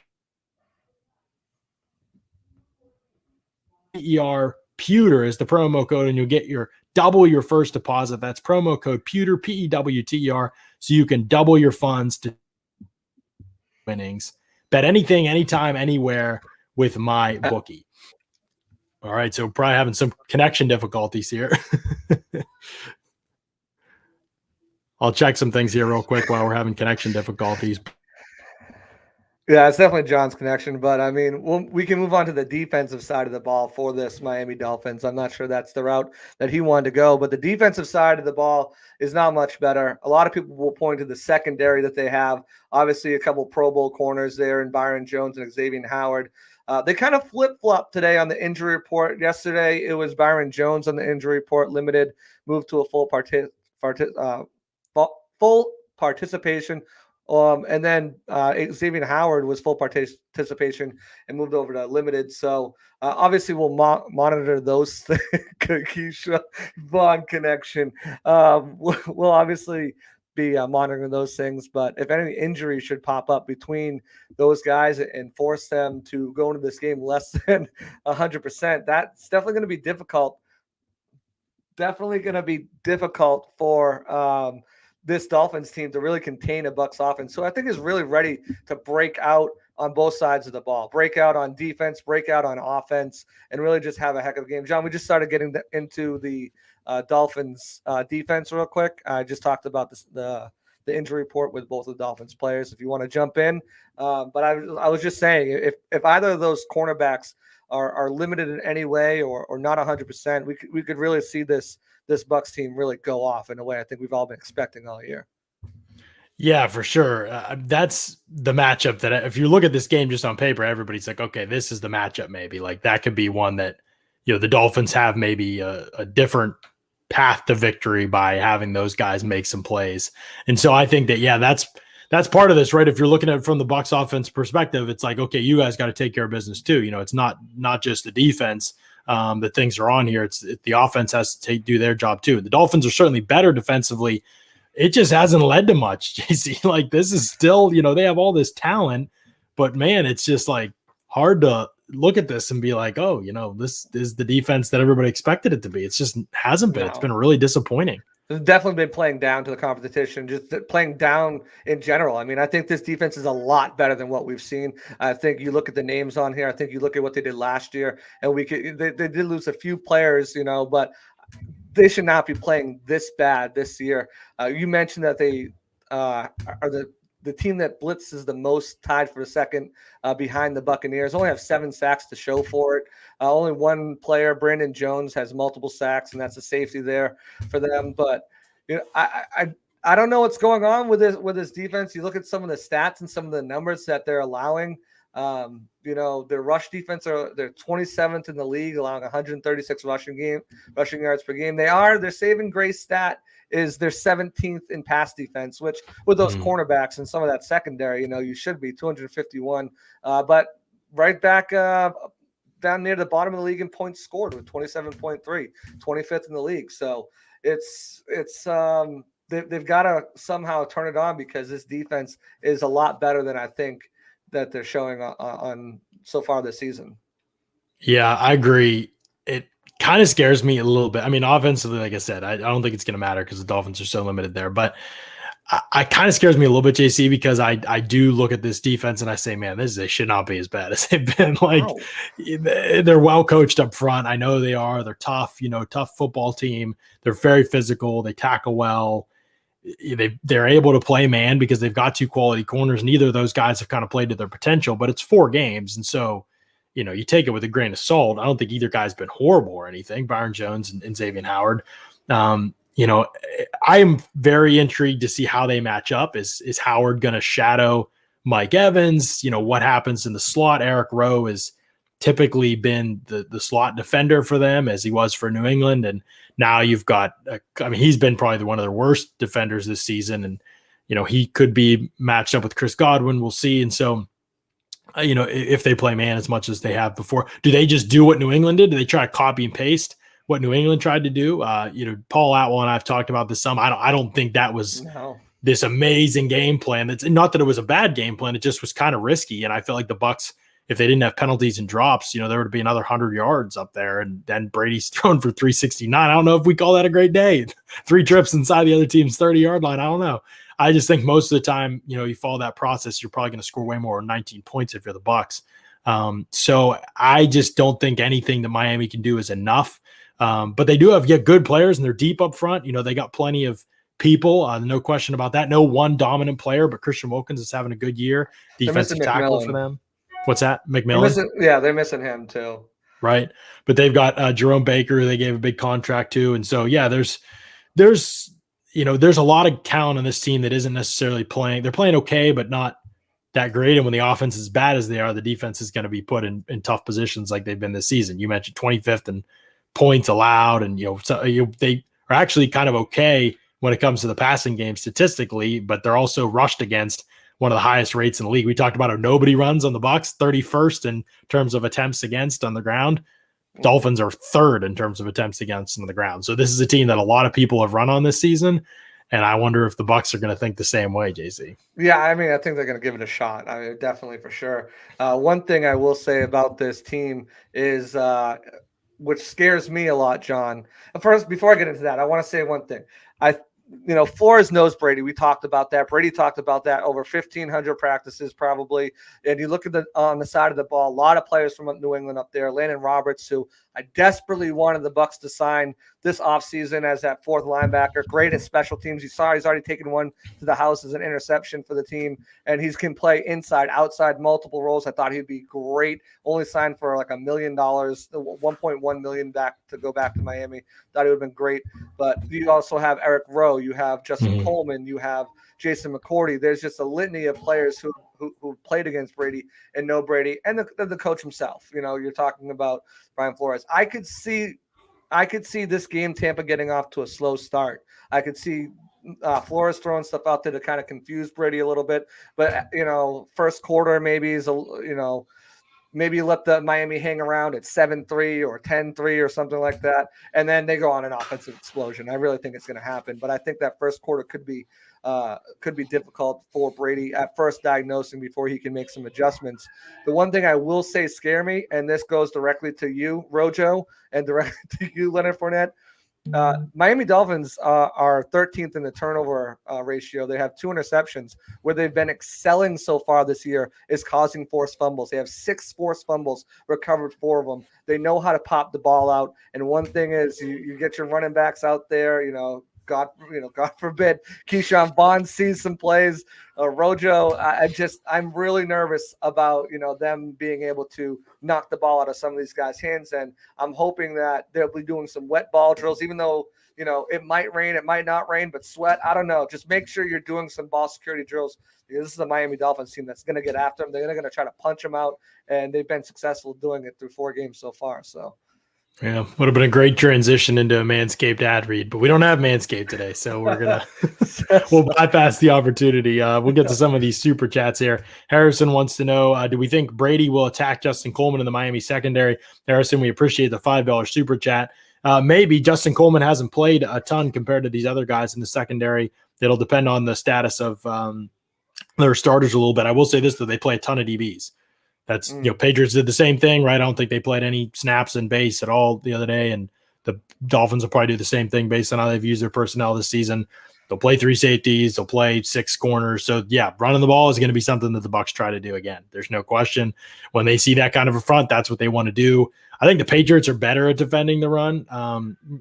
Pewter is the promo code, and you'll get double your first deposit. That's promo code Pewter, PEWTER, so you can double your funds to winnings. Bet anything, anytime, anywhere with MyBookie. All right, so probably having some connection difficulties here. I'll check some things here real quick while we're having connection difficulties. Yeah, it's definitely John's connection, but I mean, we can move on to the defensive side of the ball for this Miami Dolphins. I'm not sure that's the route that he wanted to go, but the defensive side of the ball is not much better. A lot of people will point to the secondary that they have. Obviously, a couple Pro Bowl corners there in Byron Jones and Xavier Howard. They kind of flip-flopped today on the injury report. Yesterday, it was Byron Jones on the injury report, limited, moved to a full participation. And then Xavier Howard was full participation and moved over to limited. So obviously we'll monitor those things. Keisha Vaughn connection. We'll obviously be monitoring those things. But if any injury should pop up between those guys and force them to go into this game less than 100%, that's definitely going to be difficult. Definitely going to be difficult for this Dolphins team to really contain a Bucs offense. So I think is really ready to break out on both sides of the ball, break out on defense, break out on offense, and really just have a heck of a game. John, we just started getting into the Dolphins defense real quick. I just talked about the injury report with both of the Dolphins players. If you want to jump in, but I was just saying if either of those cornerbacks are limited in any way or not 100%, we could really see this Bucs team really go off in a way I think we've all been expecting all year. Yeah, for sure. That's the matchup that if you look at this game just on paper, everybody's like, okay, this is the matchup. Maybe like that could be one that, the Dolphins have maybe a different path to victory by having those guys make some plays. And so I think that, yeah, that's part of this, right? If you're looking at it from the Bucs offense perspective, it's like, okay, you guys got to take care of business too. It's not just the defense that things are on here. It's the offense has to do their job too. The Dolphins are certainly better defensively. It just hasn't led to much, JC. Like this is still, they have all this talent, but man, it's just like hard to look at this and be like, oh, this is the defense that everybody expected it to be. It's just hasn't been. No. It's been really disappointing. It's definitely been playing down to the competition, just playing down in general. I mean, I think this defense is a lot better than what we've seen. I think you look at the names on here. I think you look at what they did last year, and they did lose a few players, but they should not be playing this bad this year. You mentioned that they are the team that blitzes the most, tied for the second behind the Buccaneers. Only have 7 sacks to show for it. Only one player, Brandon Jones, has multiple sacks, and that's a safety there for them. But I don't know what's going on with this defense. You look at some of the stats and some of the numbers that they're allowing. Their rush defense they're 27th in the league, allowing 136 rushing yards per game. Their saving grace stat is they're 17th in pass defense, which with those cornerbacks and some of that secondary, you should be 251. But right back down near the bottom of the league in points scored with 27.3, 25th in the league. So it's they've got to somehow turn it on because this defense is a lot better than I think that they're showing on so far this season. Yeah, I agree. It kind of scares me a little bit. I mean, offensively, like I said, I don't think it's going to matter because the Dolphins are so limited there. But I kind of scares me a little bit, JC, because I do look at this defense and I say, man, they should not be as bad as they've been. Like they're well coached up front. I know they are. They're tough, tough football team. They're very physical. They tackle well. They're able to play man because they've got 2 quality corners. Neither of those guys have kind of played to their potential, but it's 4 games. And so, you take it with a grain of salt. I don't think either guy's been horrible or anything, Byron Jones and Xavier Howard. I am very intrigued to see how they match up. Is Howard going to shadow Mike Evans? What happens in the slot? Eric Rowe has typically been the slot defender for them as he was for New England. And now you've got, he's been probably one of their worst defenders this season. And, he could be matched up with Chris Godwin. We'll see. And so, if they play man as much as they have before, do they just do what New England did? Do they try to copy and paste what New England tried to do? Paul Atwell and I've talked about this some. I don't think that was this amazing game plan. It's not that it was a bad game plan. It just was kind of risky. And I feel like the Bucs, if they didn't have penalties and drops, there would be another 100 yards up there. And then Brady's thrown for 369. I don't know if we call that a great day. 3 trips inside the other team's 30-yard line. I don't know. I just think most of the time, you follow that process, you're probably going to score way more than 19 points if you're the Bucs. So I just don't think anything that Miami can do is enough. But they do have good players and they're deep up front. They got plenty of people. No question about that. No one dominant player, but Christian Wilkins is having a good year. Defensive tackle for them. What's that? McMillan? They're missing him too. Right. But they've got Jerome Baker, who they gave a big contract to. And so, yeah, there's a lot of talent on this team that isn't necessarily playing. They're playing okay, but not that great. And when the offense is as bad as they are, the defense is going to be put in tough positions like they've been this season. You mentioned 25th in points allowed. And, they are actually kind of okay when it comes to the passing game statistically, but they're also rushed against one of the highest rates in the league. We talked about how nobody runs on the Bucs, 31st in terms of attempts against on the ground. Dolphins are third in terms of attempts against on the ground. So this is a team that a lot of people have run on this season. And I wonder if the Bucs are going to think the same way, JC. Yeah, I mean, I think they're going to give it a shot. I mean, definitely for sure. One thing I will say about this team is, which scares me a lot, John. First, before I get into that, I want to say one thing. Flores knows Brady. We talked about that. Brady talked about that over 1,500 practices probably. And you look at on the side of the ball, a lot of players from New England up there. Landon Roberts, who I desperately wanted the Bucs to sign this offseason as that fourth linebacker. Great at special teams. You saw he's already taken one to the house as an interception for the team. And he can play inside, outside, multiple roles. I thought he'd be great. Only signed for like $1 million, $1.1 million back to go back to Miami. Thought it would have been great. But you also have Eric Rowe. You have Justin Coleman. You have Jason McCourty. There's just a litany of players who played against Brady and know Brady, and the coach himself. You're talking about Brian Flores. I could see this game, Tampa getting off to a slow start. I could see Flores throwing stuff out there to kind of confuse Brady a little bit. But first quarter maybe maybe you let the Miami hang around at 7-3 or 10-3 or something like that, and then they go on an offensive explosion. I really think it's going to happen, but I think that first quarter could be difficult for Brady at first diagnosing before he can make some adjustments. The one thing I will say scare me, and this goes directly to you, Rojo, and directly to you, Leonard Fournette. Miami Dolphins are 13th in the turnover ratio. They have 2 interceptions. Where they've been excelling so far this year is causing forced fumbles. They have 6 forced fumbles, recovered 4 of them. They know how to pop the ball out. And one thing is you get your running backs out there, God forbid Keyshawn Bond sees some plays. Rojo, I'm really nervous about them being able to knock the ball out of some of these guys' hands, and I'm hoping that they'll be doing some wet ball drills, even though it might rain, it might not rain, but sweat. I don't know. Just make sure you're doing some ball security drills, because this is the Miami Dolphins team that's going to get after them. They're going to try to punch them out, and they've been successful doing it through 4 games so far. So. Yeah, would have been a great transition into a Manscaped ad read, but we don't have Manscaped today, so we'll bypass the opportunity. We'll get to some of these super chats here. Harrison wants to know, do we think Brady will attack Justin Coleman in the Miami secondary? Harrison, we appreciate the $5 super chat. Maybe Justin Coleman hasn't played a ton compared to these other guys in the secondary. It'll depend on the status of their starters a little bit. I will say this, though, they play a ton of DBs. That's, Patriots did the same thing, right? I don't think they played any snaps in base at all the other day, and the Dolphins will probably do the same thing based on how they've used their personnel this season. They'll play 3 safeties. They'll play 6 corners. So, yeah, running the ball is going to be something that the Bucs try to do again. There's no question. When they see that kind of a front, that's what they want to do. I think the Patriots are better at defending the run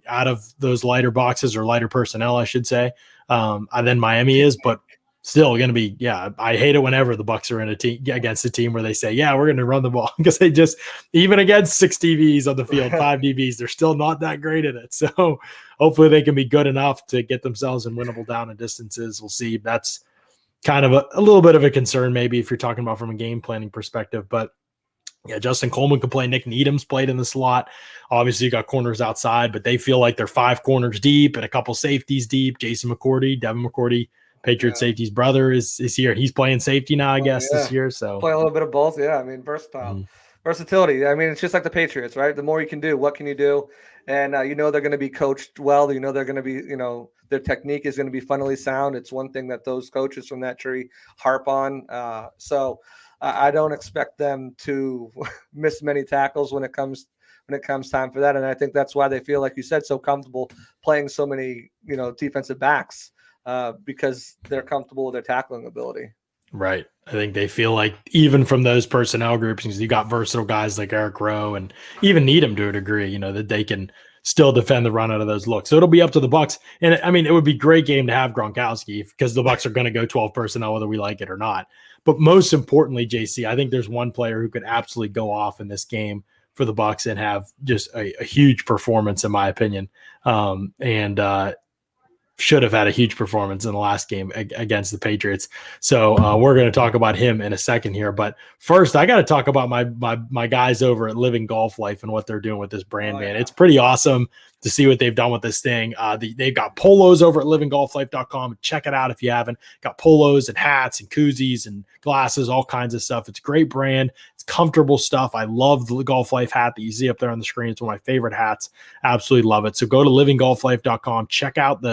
out of those lighter boxes, or lighter personnel, I should say, than Miami is, but still going to be, I hate it whenever the Bucs are in a team against a team where they say, we're going to run the ball, because they just, even against 6 DBs on the field, 5 DBs, they're still not that great at it. So hopefully they can be good enough to get themselves in winnable down and distances. We'll see. That's kind of a little bit of a concern, maybe, if you're talking about from a game planning perspective. But yeah, Justin Coleman could play. Nick Needham's played in the slot. Obviously, you got corners outside, but they feel like they're 5 corners deep and a couple safeties deep. Jason McCourty, Devin McCourty, Patriot safety's brother, is here. He's playing safety now, I guess, this year. So play a little bit of both. Yeah, I mean, versatile. Versatility. I mean, it's just like the Patriots, right? The more you can do, what can you do? And they're going to be coached well. They're going to be, their technique is going to be funnily sound. It's one thing that those coaches from that tree harp on. So I don't expect them to miss many tackles when it comes time for that. And I think that's why they feel, like you said, so comfortable playing so many, defensive backs, because they're comfortable with their tackling ability. Right. I think they feel like, even from those personnel groups, you got versatile guys like Eric Rowe and even Needham to a degree, that they can still defend the run out of those looks. So it'll be up to the Bucs. And I mean, it would be a great game to have Gronkowski, because the Bucs are going to go 12 personnel whether we like it or not. But most importantly, JC, I think there's one player who could absolutely go off in this game for the Bucs and have just a huge performance, in my opinion. should have had a huge performance in the last game against the Patriots. So we're going to talk about him in a second here. But first, I got to talk about my guys over at Living Golf Life and what they're doing with this brand, man. It's pretty awesome to see what they've done with this thing. They've got polos over at livinggolflife.com. Check it out if you haven't. Got polos and hats and koozies and glasses, all kinds of stuff. It's a great brand. It's comfortable stuff. I love the Golf Life hat that you see up there on the screen. It's one of my favorite hats. Absolutely love it. So go to livinggolflife.com. Check out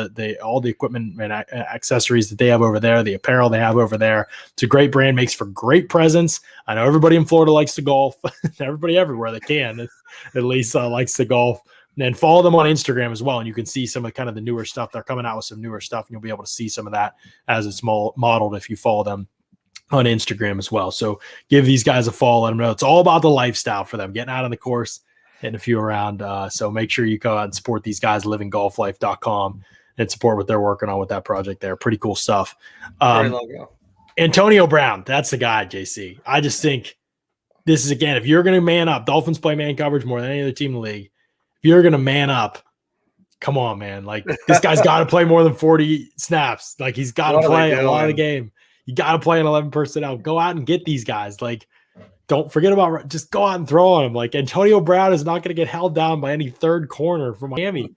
all the equipment and accessories that they have over there, the apparel they have over there. It's a great brand, makes for great presents. I know everybody in Florida likes to golf. Everybody everywhere that can at least likes to golf. And then follow them on Instagram as well, and you can see some of kind of the newer stuff. They're coming out with some newer stuff, and you'll be able to see some of that as it's modeled if you follow them on Instagram as well. So give these guys a follow. Let them know it's all about the lifestyle for them, getting out on the course, hitting a few around. So make sure you go out and support these guys, livinggolflife.com, and support what they're working on with that project there. Pretty cool stuff. Great logo. Antonio Brown, that's the guy, JC. I just think this is, again, if you're going to man up, Dolphins play man coverage more than any other team in the league. If you're going to man up, come on, man. Like, this guy's got to play more than 40 snaps. Like, he's got to play a lot of the game. You got to play an 11 personnel. Go out and get these guys. Like, don't forget about, just go out and throw on them. Like, Antonio Brown is not going to get held down by any third corner from Miami.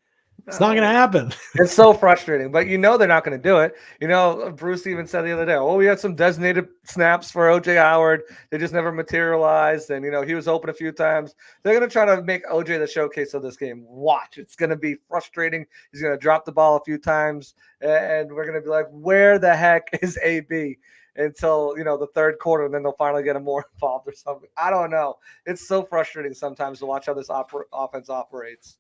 It's not going to happen. It's so frustrating, but they're not going to do it. Bruce even said the other day, we had some designated snaps for OJ Howard. They just never materialized. And, he was open a few times. They're going to try to make OJ the showcase of this game. Watch. It's going to be frustrating. He's going to drop the ball a few times, and we're going to be like, where the heck is AB? Until, the third quarter, and then they'll finally get him more involved or something. I don't know. It's so frustrating sometimes to watch how this offense operates.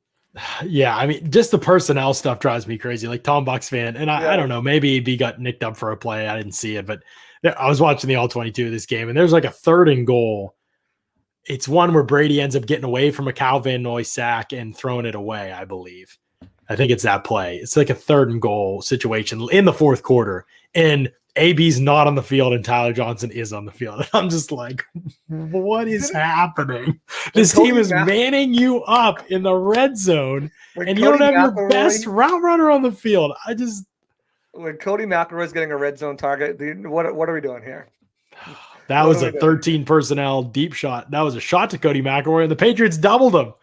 Yeah, I mean, just the personnel stuff drives me crazy. Like, Tom Bucks fan, and I don't know, maybe AB got nicked up for a play. I didn't see it, but I was watching the All-22 of this game, and there's like a 3rd and goal. It's one where Brady ends up getting away from a Cal Van Noy sack and throwing it away, I believe. I think it's that play. It's like a 3rd and goal situation in the 4th quarter, and AB's not on the field and Tyler Johnson is on the field. And I'm just like, what is happening? This team is manning you up in the red zone, and you don't have your best route runner on the field. When Cody McElroy is getting a red zone target, what are we doing here? That was a 13 personnel deep shot. That was a shot to Cody McElroy, and the Patriots doubled him.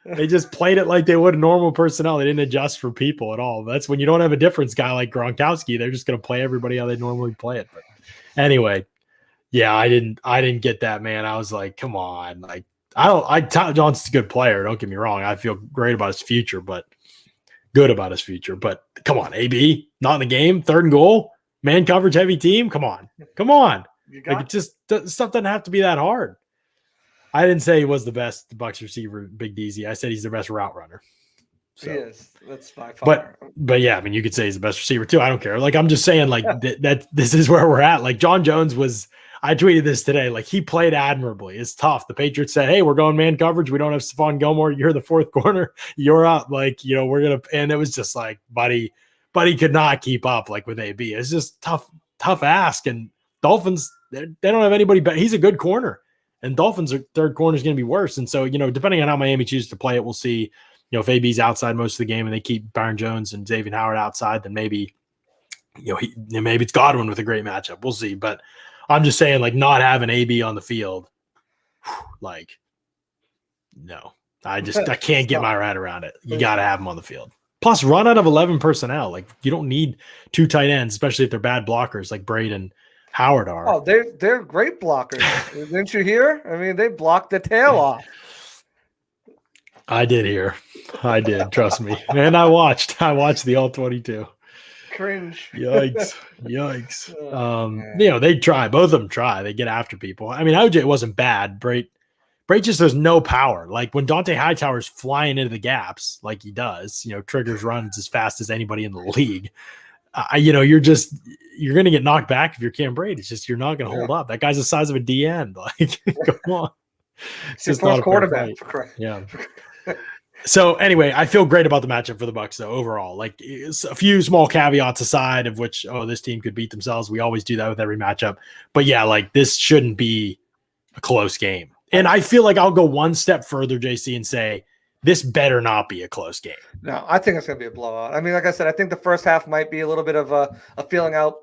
They just played it like they would normal personnel. They didn't adjust for people at all. That's when you don't have a difference guy like Gronkowski. They're just going to play everybody how they normally play it. But anyway, yeah, I didn't get that, man. I was like, come on. Like, Tyler Johnson's a good player. Don't get me wrong. I feel great about his future, but come on, AB, not in the game. 3rd and goal, man coverage, heavy team. Come on. Like, it just, stuff doesn't have to be that hard. I didn't say he was the best Bucs receiver, Big DZ. I said he's the best route runner. So, he is. That's by far. But yeah, I mean, you could say he's the best receiver too. I don't care. Like, I'm just saying, like, that this is where we're at. Like, John Jones I tweeted this today. Like, he played admirably. It's tough. The Patriots said, hey, we're going man coverage. We don't have Stephon Gilmore. You're the 4th corner. You're up. Like, we're going to, and it was just like, buddy could not keep up, like, with AB. It's just tough ask. And Dolphins, they don't have anybody better. He's a good corner. And Dolphins' 3rd corner is going to be worse. And so, depending on how Miami chooses to play it, we'll see, if AB's outside most of the game and they keep Byron Jones and Xavier Howard outside, then maybe, maybe it's Godwin with a great matchup. We'll see. But I'm just saying, like, not having AB on the field, like, no. I can't get my head around it. You got to have him on the field. Plus, run out of 11 personnel. Like, you don't need 2 tight ends, especially if they're bad blockers like Brady and Howard are. Oh, they're great blockers. Didn't you hear? I mean, they blocked the tail off. I did hear. I did. Trust me. And I watched the All-22. Cringe. Yikes. They try. Both of them try. They get after people. I mean, OJ wasn't bad. Bray just has no power. Like, when Dante Hightower's flying into the gaps like he does, triggers runs as fast as anybody in the league. You're going to get knocked back if you're Cam Brady. It's just, you're not going to hold up. That guy's the size of a DN. Like, come on. It's just not a quarterback. Yeah. So anyway, I feel great about the matchup for the Bucs though, overall. Like, a few small caveats aside of which, this team could beat themselves. We always do that with every matchup. But yeah, like, this shouldn't be a close game. And I feel like I'll go one step further, JC, and say this better not be a close game. No, I think it's going to be a blowout. I mean, like I said, I think the first half might be a little bit of a feeling out,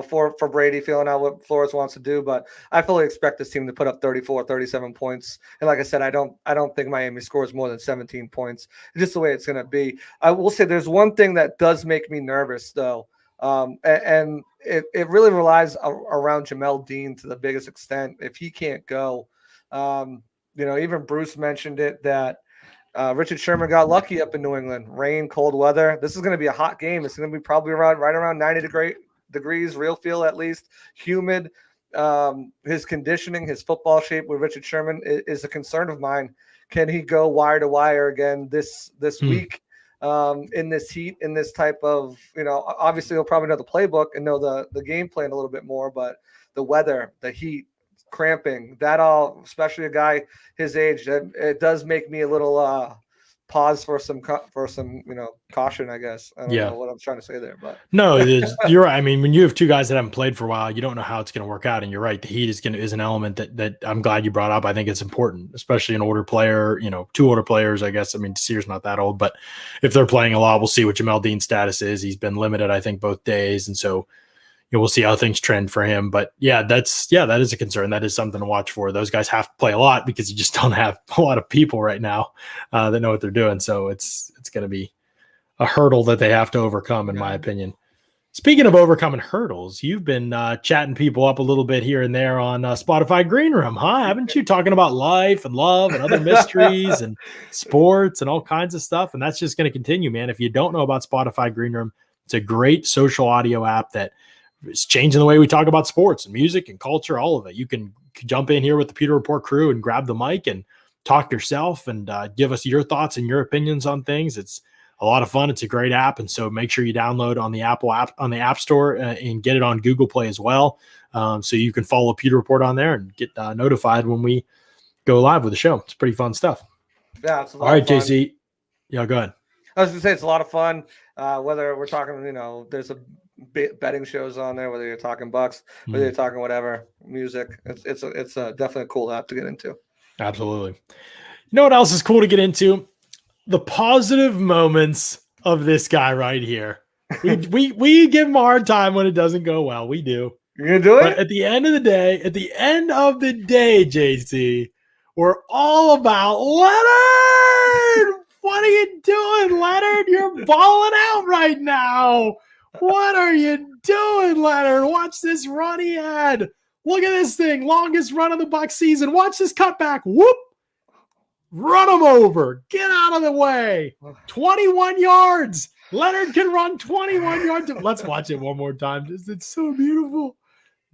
for Brady, feeling out what Flores wants to do. But I fully expect this team to put up 34, 37 points. And like I said, I don't think Miami scores more than 17 points. It's just the way it's going to be. I will say there's one thing that does make me nervous, though. And it really relies around Jamel Dean to the biggest extent. If he can't go, even Bruce mentioned it that Richard Sherman got lucky up in New England. Rain, cold weather. This is going to be a hot game. It's going to be probably right around 90 degrees, real feel at least, humid. His conditioning, his football shape with Richard Sherman is a concern of mine. Can he go wire to wire again this week in this heat, in this type of, obviously he'll probably know the playbook and know the game plan a little bit more, but the weather, the heat, cramping, that all, especially a guy his age, it does make me a little pause for some caution, I guess. I don't know what I'm trying to say there, but no, you're right. I mean, when you have two guys that haven't played for a while, you don't know how it's going to work out, and you're right. The heat is an element that I'm glad you brought up. I think it's important, especially an older player. Two older players, I guess. I mean, Sear's not that old, but if they're playing a lot, we'll see what Jamel Dean's status is. He's been limited, I think, both days, and so we'll see how things trend for him. But that is a concern. That is something to watch for. Those guys have to play a lot because you just don't have a lot of people right now that know what they're doing. So it's going to be a hurdle that they have to overcome, in my opinion. Speaking of overcoming hurdles, you've been chatting people up a little bit here and there on Spotify Green Room, huh? Haven't you? Talking about life and love and other mysteries and sports and all kinds of stuff. And that's just going to continue, man. If you don't know about Spotify Green Room, it's a great social audio app that it's changing the way we talk about sports and music and culture, all of it. You can jump in here with the Pewter Report crew and grab the mic and talk yourself and give us your thoughts and your opinions on things. It's a lot of fun. It's a great app. And so make sure you download on the Apple app, on the App Store, and get it on Google Play as well. So you can follow Pewter Report on there and get notified when we go live with the show. It's pretty fun stuff. Yeah. It's a lot all right, of fun. JC. Yeah, go ahead. I was going to say, it's a lot of fun. Whether we're talking, there's a betting shows on there, whether you're talking Bucks, whether you're talking whatever, music. It's definitely a cool app to get into. Absolutely. You know what else is cool to get into? The positive moments of this guy right here. We give him a hard time when it doesn't go well. We do. You're gonna do it? But at the end of the day, JC, we're all about Leonard. What are you doing, Leonard? You're balling out right now. What are you doing, Leonard? Watch this run he had. Look at this thing. Longest run of the Bucs season. Watch this cutback. Whoop. Run him over. Get out of the way. 21 yards. Leonard can run 21 yards. Let's watch it one more time. It's so beautiful.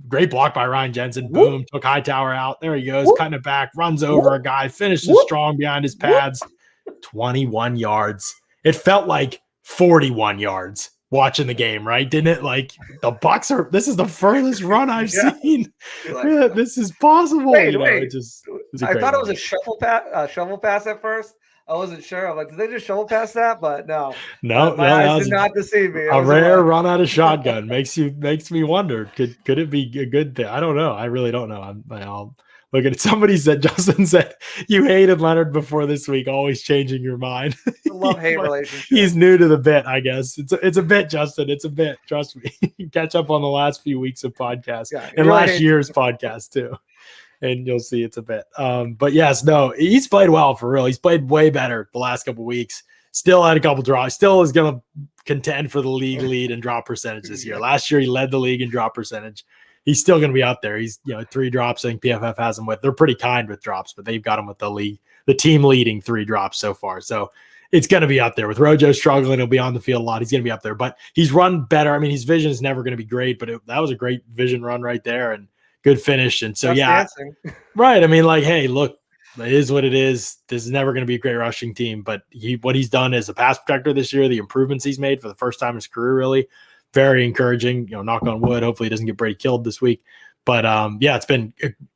Great block by Ryan Jensen. Boom. Took Hightower out. There he goes. Cutting it back. Runs over a guy. Finishes strong behind his pads. 21 yards. It felt like 41 yards watching the game, right? Didn't it? Like, the Bucs this is the furthest run I've seen. Like, this is possible. Wait. I thought it was a shovel pass at first. I wasn't sure. I'm like, did they just shovel pass that? But no. My eyes did not deceive me. A rare run out of shotgun makes me wonder. Could it be a good thing? I don't know. I really don't know. I'll look at it. Justin said, you hated Leonard before this week, always changing your mind. Love-hate relationship. He's new to the bit, I guess. It's a bit, Justin. It's a bit. Trust me. Catch up on the last few weeks of podcasts and last year's podcast too. And you'll see it's a bit. But yes, no, he's played well for real. He's played way better the last couple of weeks. Still had a couple drops. Still is going to contend for the league lead in drop percentage this year. Last year, he led the league in drop percentage. He's still going to be out there. He's 3 drops. I think PFF has him with. They're pretty kind with drops, but they've got him with the team leading 3 drops so far. So it's going to be out there with Rojo struggling. He'll be on the field a lot. He's going to be up there, but he's run better. I mean, his vision is never going to be great, but that was a great vision run right there and good finish. And so, right. I mean, like, hey, look, it is what it is. This is never going to be a great rushing team, but what he's done as a pass protector this year, the improvements he's made for the first time in his career, really very encouraging. Knock on wood. Hopefully he doesn't get Brady killed this week. But it's been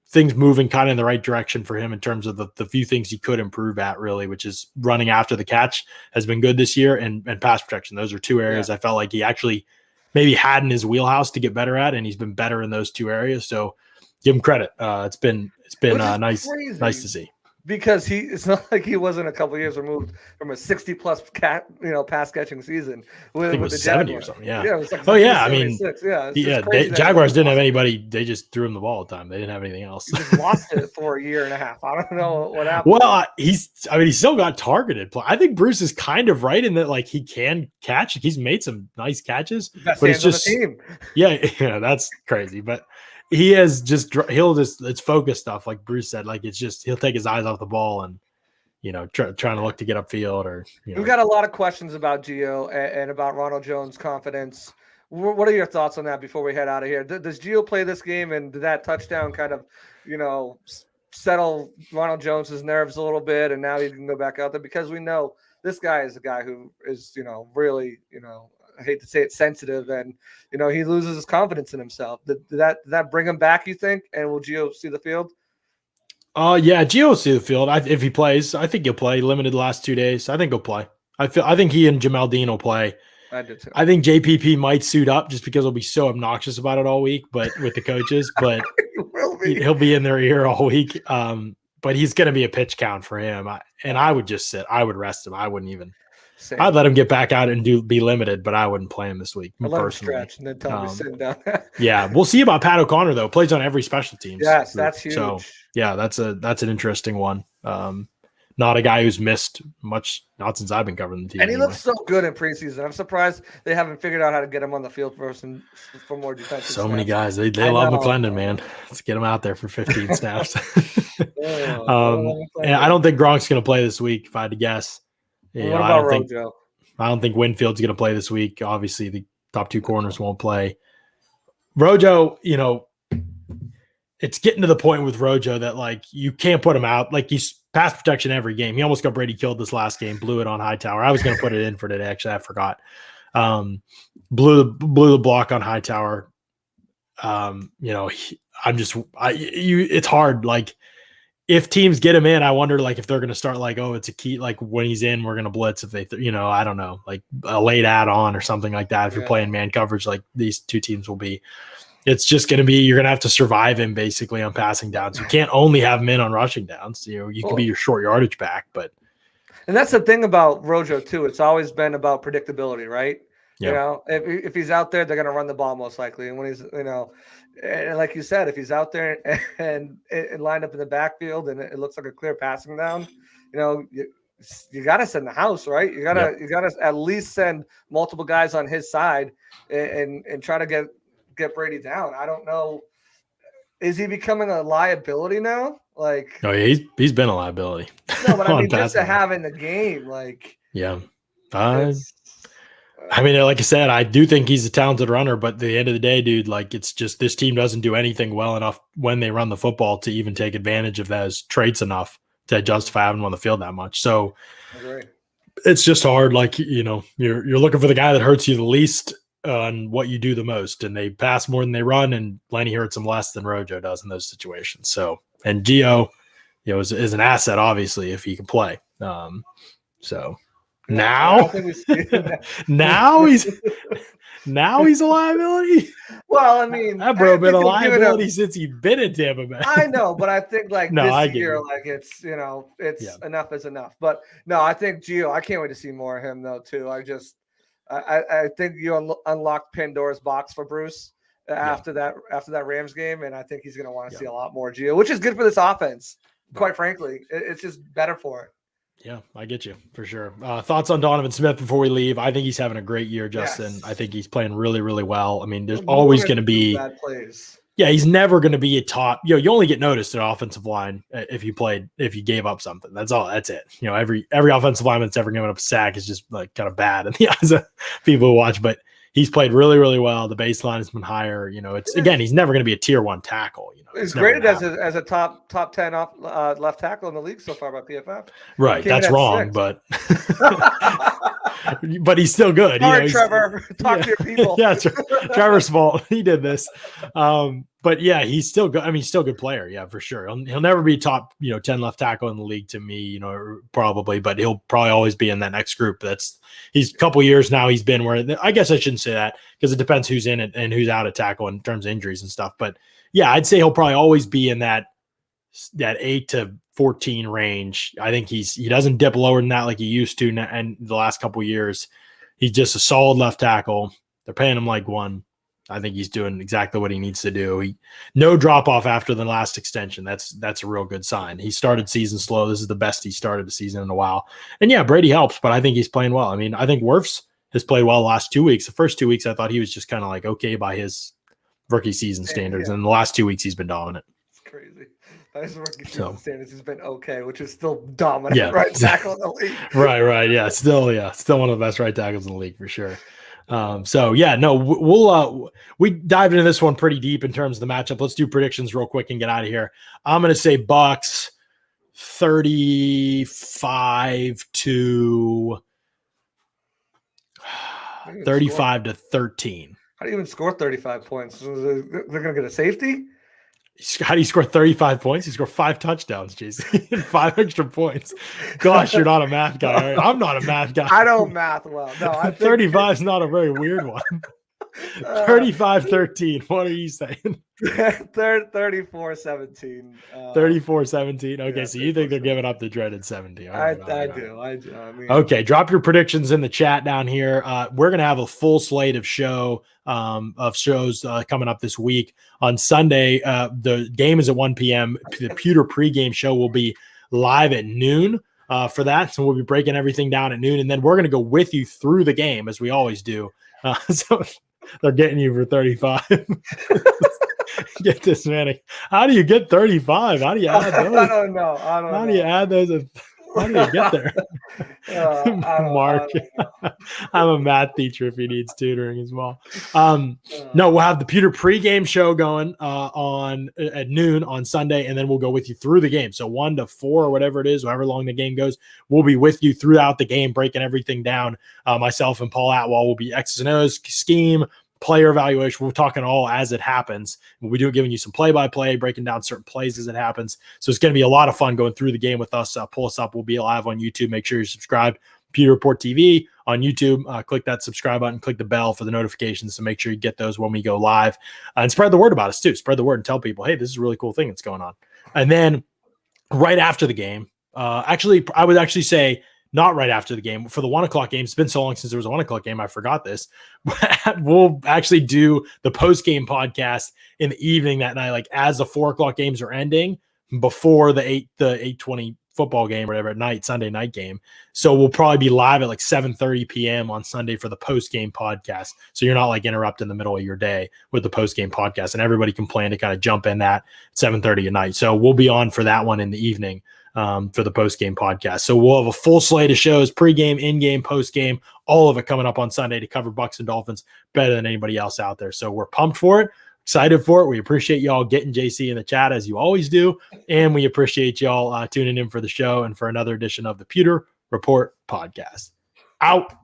things moving kind of in the right direction for him in terms of the few things he could improve at, really, which is running after the catch has been good this year, and pass protection. Those are 2 areas I felt like he actually maybe had in his wheelhouse to get better at, and he's been better in those 2 areas. So give him credit. It's been nice to see. because it's not like he wasn't a couple years removed from a 60+ pass catching season I think it with was the 70 or Jaguars. something. Yeah. Yeah, it was like Oh yeah. I mean, 76. Yeah, it's yeah. just crazy. Jaguars didn't have anybody. They just threw him the ball all the time. They didn't have anything else. He just lost it for a year and a half. I don't know what happened. Well, he still got targeted. I think Bruce is kind of right in that, like, he can catch. He's made some nice catches, Best but hands it's just, on the team. yeah, that's crazy. But he'll just it's focus stuff, like Bruce said. Like, it's just he'll take his eyes off the ball and trying to look to get upfield or. We've got a lot of questions about Gio and about Ronald Jones' confidence. What are your thoughts on that before we head out of here? Does Gio play this game, and did that touchdown kind of, settle Ronald Jones's nerves a little bit, and now he can go back out there? Because we know this guy is a guy who is, really, I hate to say it, sensitive, and he loses his confidence in himself. Did that bring him back, you think? And will Gio see the field? Yeah, Gio will see the field. If he plays, I think he'll play. Limited the last 2 days. I think he'll play. I think he and Jamel Dean will play. I do too. I think JPP might suit up just because he'll be so obnoxious about it all week, but with the coaches, but he'll be in their ear all week. But he's going to be a pitch count for him. I would just sit. I would rest him. I wouldn't even. Same. I'd let him get back out and be limited, but I wouldn't play him this week. I'd let him stretch and then tell him to sit down. Yeah, we'll see about Pat O'Connor though. Plays on every special teams. Yes, that's huge. So yeah, that's an interesting one. Not a guy who's missed much, not since I've been covering the team. And he looks so good in preseason. I'm surprised they haven't figured out how to get him on the field for more defensive snaps. Many guys. They love McClendon, man. Let's get him out there for 15 snaps. And I don't think Gronk's going to play this week, if I had to guess. What about Rojo? I don't think Winfield's going to play this week. Obviously, the top two corners won't play. Rojo, it's getting to the point with Rojo that, like, you can't put him out. Like, he's pass protection every game. He almost got Brady killed this last game, blew it on Hightower. I was going to put it in for today. Actually, I forgot. Blew the block on Hightower. It's hard. Like, if teams get him in, I wonder, like, if they're going to start, like, oh, it's a key, like, when he's in, we're going to blitz. If they, I don't know, like a late add-on or something like that. If you're playing man coverage, like these two teams will be, it's just going to be, you're going to have to survive him basically on passing downs. You can't only have him in on rushing downs. You can be your short yardage back, but. And that's the thing about Rojo too. It's always been about predictability, right? Yeah. If he's out there, they're going to run the ball most likely. And when he's, and like you said, if he's out there and lined up in the backfield and it looks like a clear passing down, you got to send the house, right? You got to at least send multiple guys on his side and try to get Brady down. I don't know. Is he becoming a liability now? Like, oh yeah, he's been a liability. No, but I mean, just to have in the game, like, yeah. I mean, like I said, I do think he's a talented runner, but at the end of the day, dude, like, it's just this team doesn't do anything well enough when they run the football to even take advantage of those traits enough to justify having him on the field that much. So it's just hard. Like, you're looking for the guy that hurts you the least on what you do the most, and they pass more than they run, and Lenny hurts them less than Rojo does in those situations. So, and Gio, is an asset, obviously, if he can play. So. Now he's a liability. Well, I mean, that bro been a liability since he's been in Tampa Bay. I know, but I think this year, like, it's enough is enough. But no, I think Gio. I can't wait to see more of him though too. I think you unlocked Pandora's box for Bruce after that Rams game, and I think he's going to want to see a lot more Gio, which is good for this offense. Quite frankly, it's just better for it. Yeah, I get you for sure. Thoughts on Donovan Smith before we leave? I think he's having a great year, Justin. Yes. I think he's playing really, really well. I mean, there's always going to be bad plays. Yeah, he's never going to be a top. You only get noticed at offensive line if you gave up something. That's all. That's it. Every offensive lineman that's ever given up a sack is just, like, kind of bad in the eyes of people who watch. But he's played really, really well. The baseline has been higher. He's never going to be a tier 1 tackle. He's graded as a top 10 off left tackle in the league so far by PFF. Right, that's wrong, 6. But but he's still good. All right, Trevor, talk to your people. Yeah, Trevor's fault. He did this. But yeah, he's still good. I mean, he's still a good player. Yeah, for sure. He'll never be top 10 left tackle in the league to me. Probably, but he'll probably always be in that next group. He's a couple years now. He's been where, I guess I shouldn't say that because it depends who's in it and who's out of tackle in terms of injuries and stuff. But yeah, I'd say he'll probably always be in that that 8 to 14 range. I think he doesn't dip lower than that like he used to in the last couple of years. He's just a solid left tackle. They're paying him like one. I think he's doing exactly what he needs to do. No drop off after the last extension. That's a real good sign. He started season slow. This is the best he started the season in a while. And yeah, Brady helps, but I think he's playing well. I mean, I think Wirfs has played well the last 2 weeks. The first 2 weeks, I thought he was just kind of like okay by his rookie season standards. Yeah. And the last 2 weeks, he's been dominant. It's crazy. By his rookie season standards, he's been okay, which is still dominant right tackle in the league. Right. Yeah. Still one of the best right tackles in the league for sure. We dived into this one pretty deep in terms of the matchup. Let's do predictions real quick and get out of here. I'm going to say Bucs 35 to 13. How do you even score 35 points? They're going to get a safety? How do you score 35 points? You score 5 touchdowns, JC, and 5 extra points. Gosh, you're not a math guy. Right? I'm not a math guy. I don't math well. No, 35 is not a very weird one. 35-13. What are you saying? 34-17. 34-17. Okay, so you think they're giving up the dreaded 70. I do. I mean, okay, drop your predictions in the chat down here. We're going to have a full slate of shows coming up this week. On Sunday, the game is at 1 p.m. The Pewter pregame show will be live at noon for that. So we'll be breaking everything down at noon, and then we're going to go with you through the game as we always do. So they're getting you for 35. Get this, man. How do you get 35? How do you add those? I don't know. How do you add those? How do you get there? Mark. I'm a math teacher if he needs tutoring as well. No, we'll have the Pewter pregame show going at noon on Sunday, and then we'll go with you through the game. So 1 to 4 or whatever it is, however long the game goes, we'll be with you throughout the game, breaking everything down. Myself and Paul Atwell will be X's and O's, scheme, player evaluation. We're talking all as it happens. We do giving you some play-by-play, breaking down certain plays as it happens. So it's going to be a lot of fun going through the game with us. Pull us up. We'll be live on YouTube. Make sure you're subscribed. Pewter Report TV on YouTube. Click that subscribe button. Click the bell for the notifications to make sure you get those when we go live. And spread the word about us too. Spread the word and tell people, hey, this is a really cool thing that's going on. And then right after the game, I would actually say not right after the game. For the 1 o'clock game, it's been so long since there was a 1 o'clock game, I forgot this. We'll actually do the post-game podcast in the evening that night, like as the 4 o'clock games are ending, before the 8:20 football game or whatever at night, Sunday night game. So we'll probably be live at like 7:30 p.m. on Sunday for the post-game podcast. So you're not like interrupted in the middle of your day with the post-game podcast, and everybody can plan to kind of jump in that 7:30 at night. So we'll be on for that one in the evening. For the post-game podcast. So we'll have a full slate of shows, pre-game, in-game, post-game, all of it coming up on Sunday to cover Bucs and Dolphins better than anybody else out there. So we're pumped for it, excited for it. We appreciate y'all getting JC in the chat as you always do, and we appreciate y'all tuning in for the show and for another edition of the Pewter Report podcast. Out.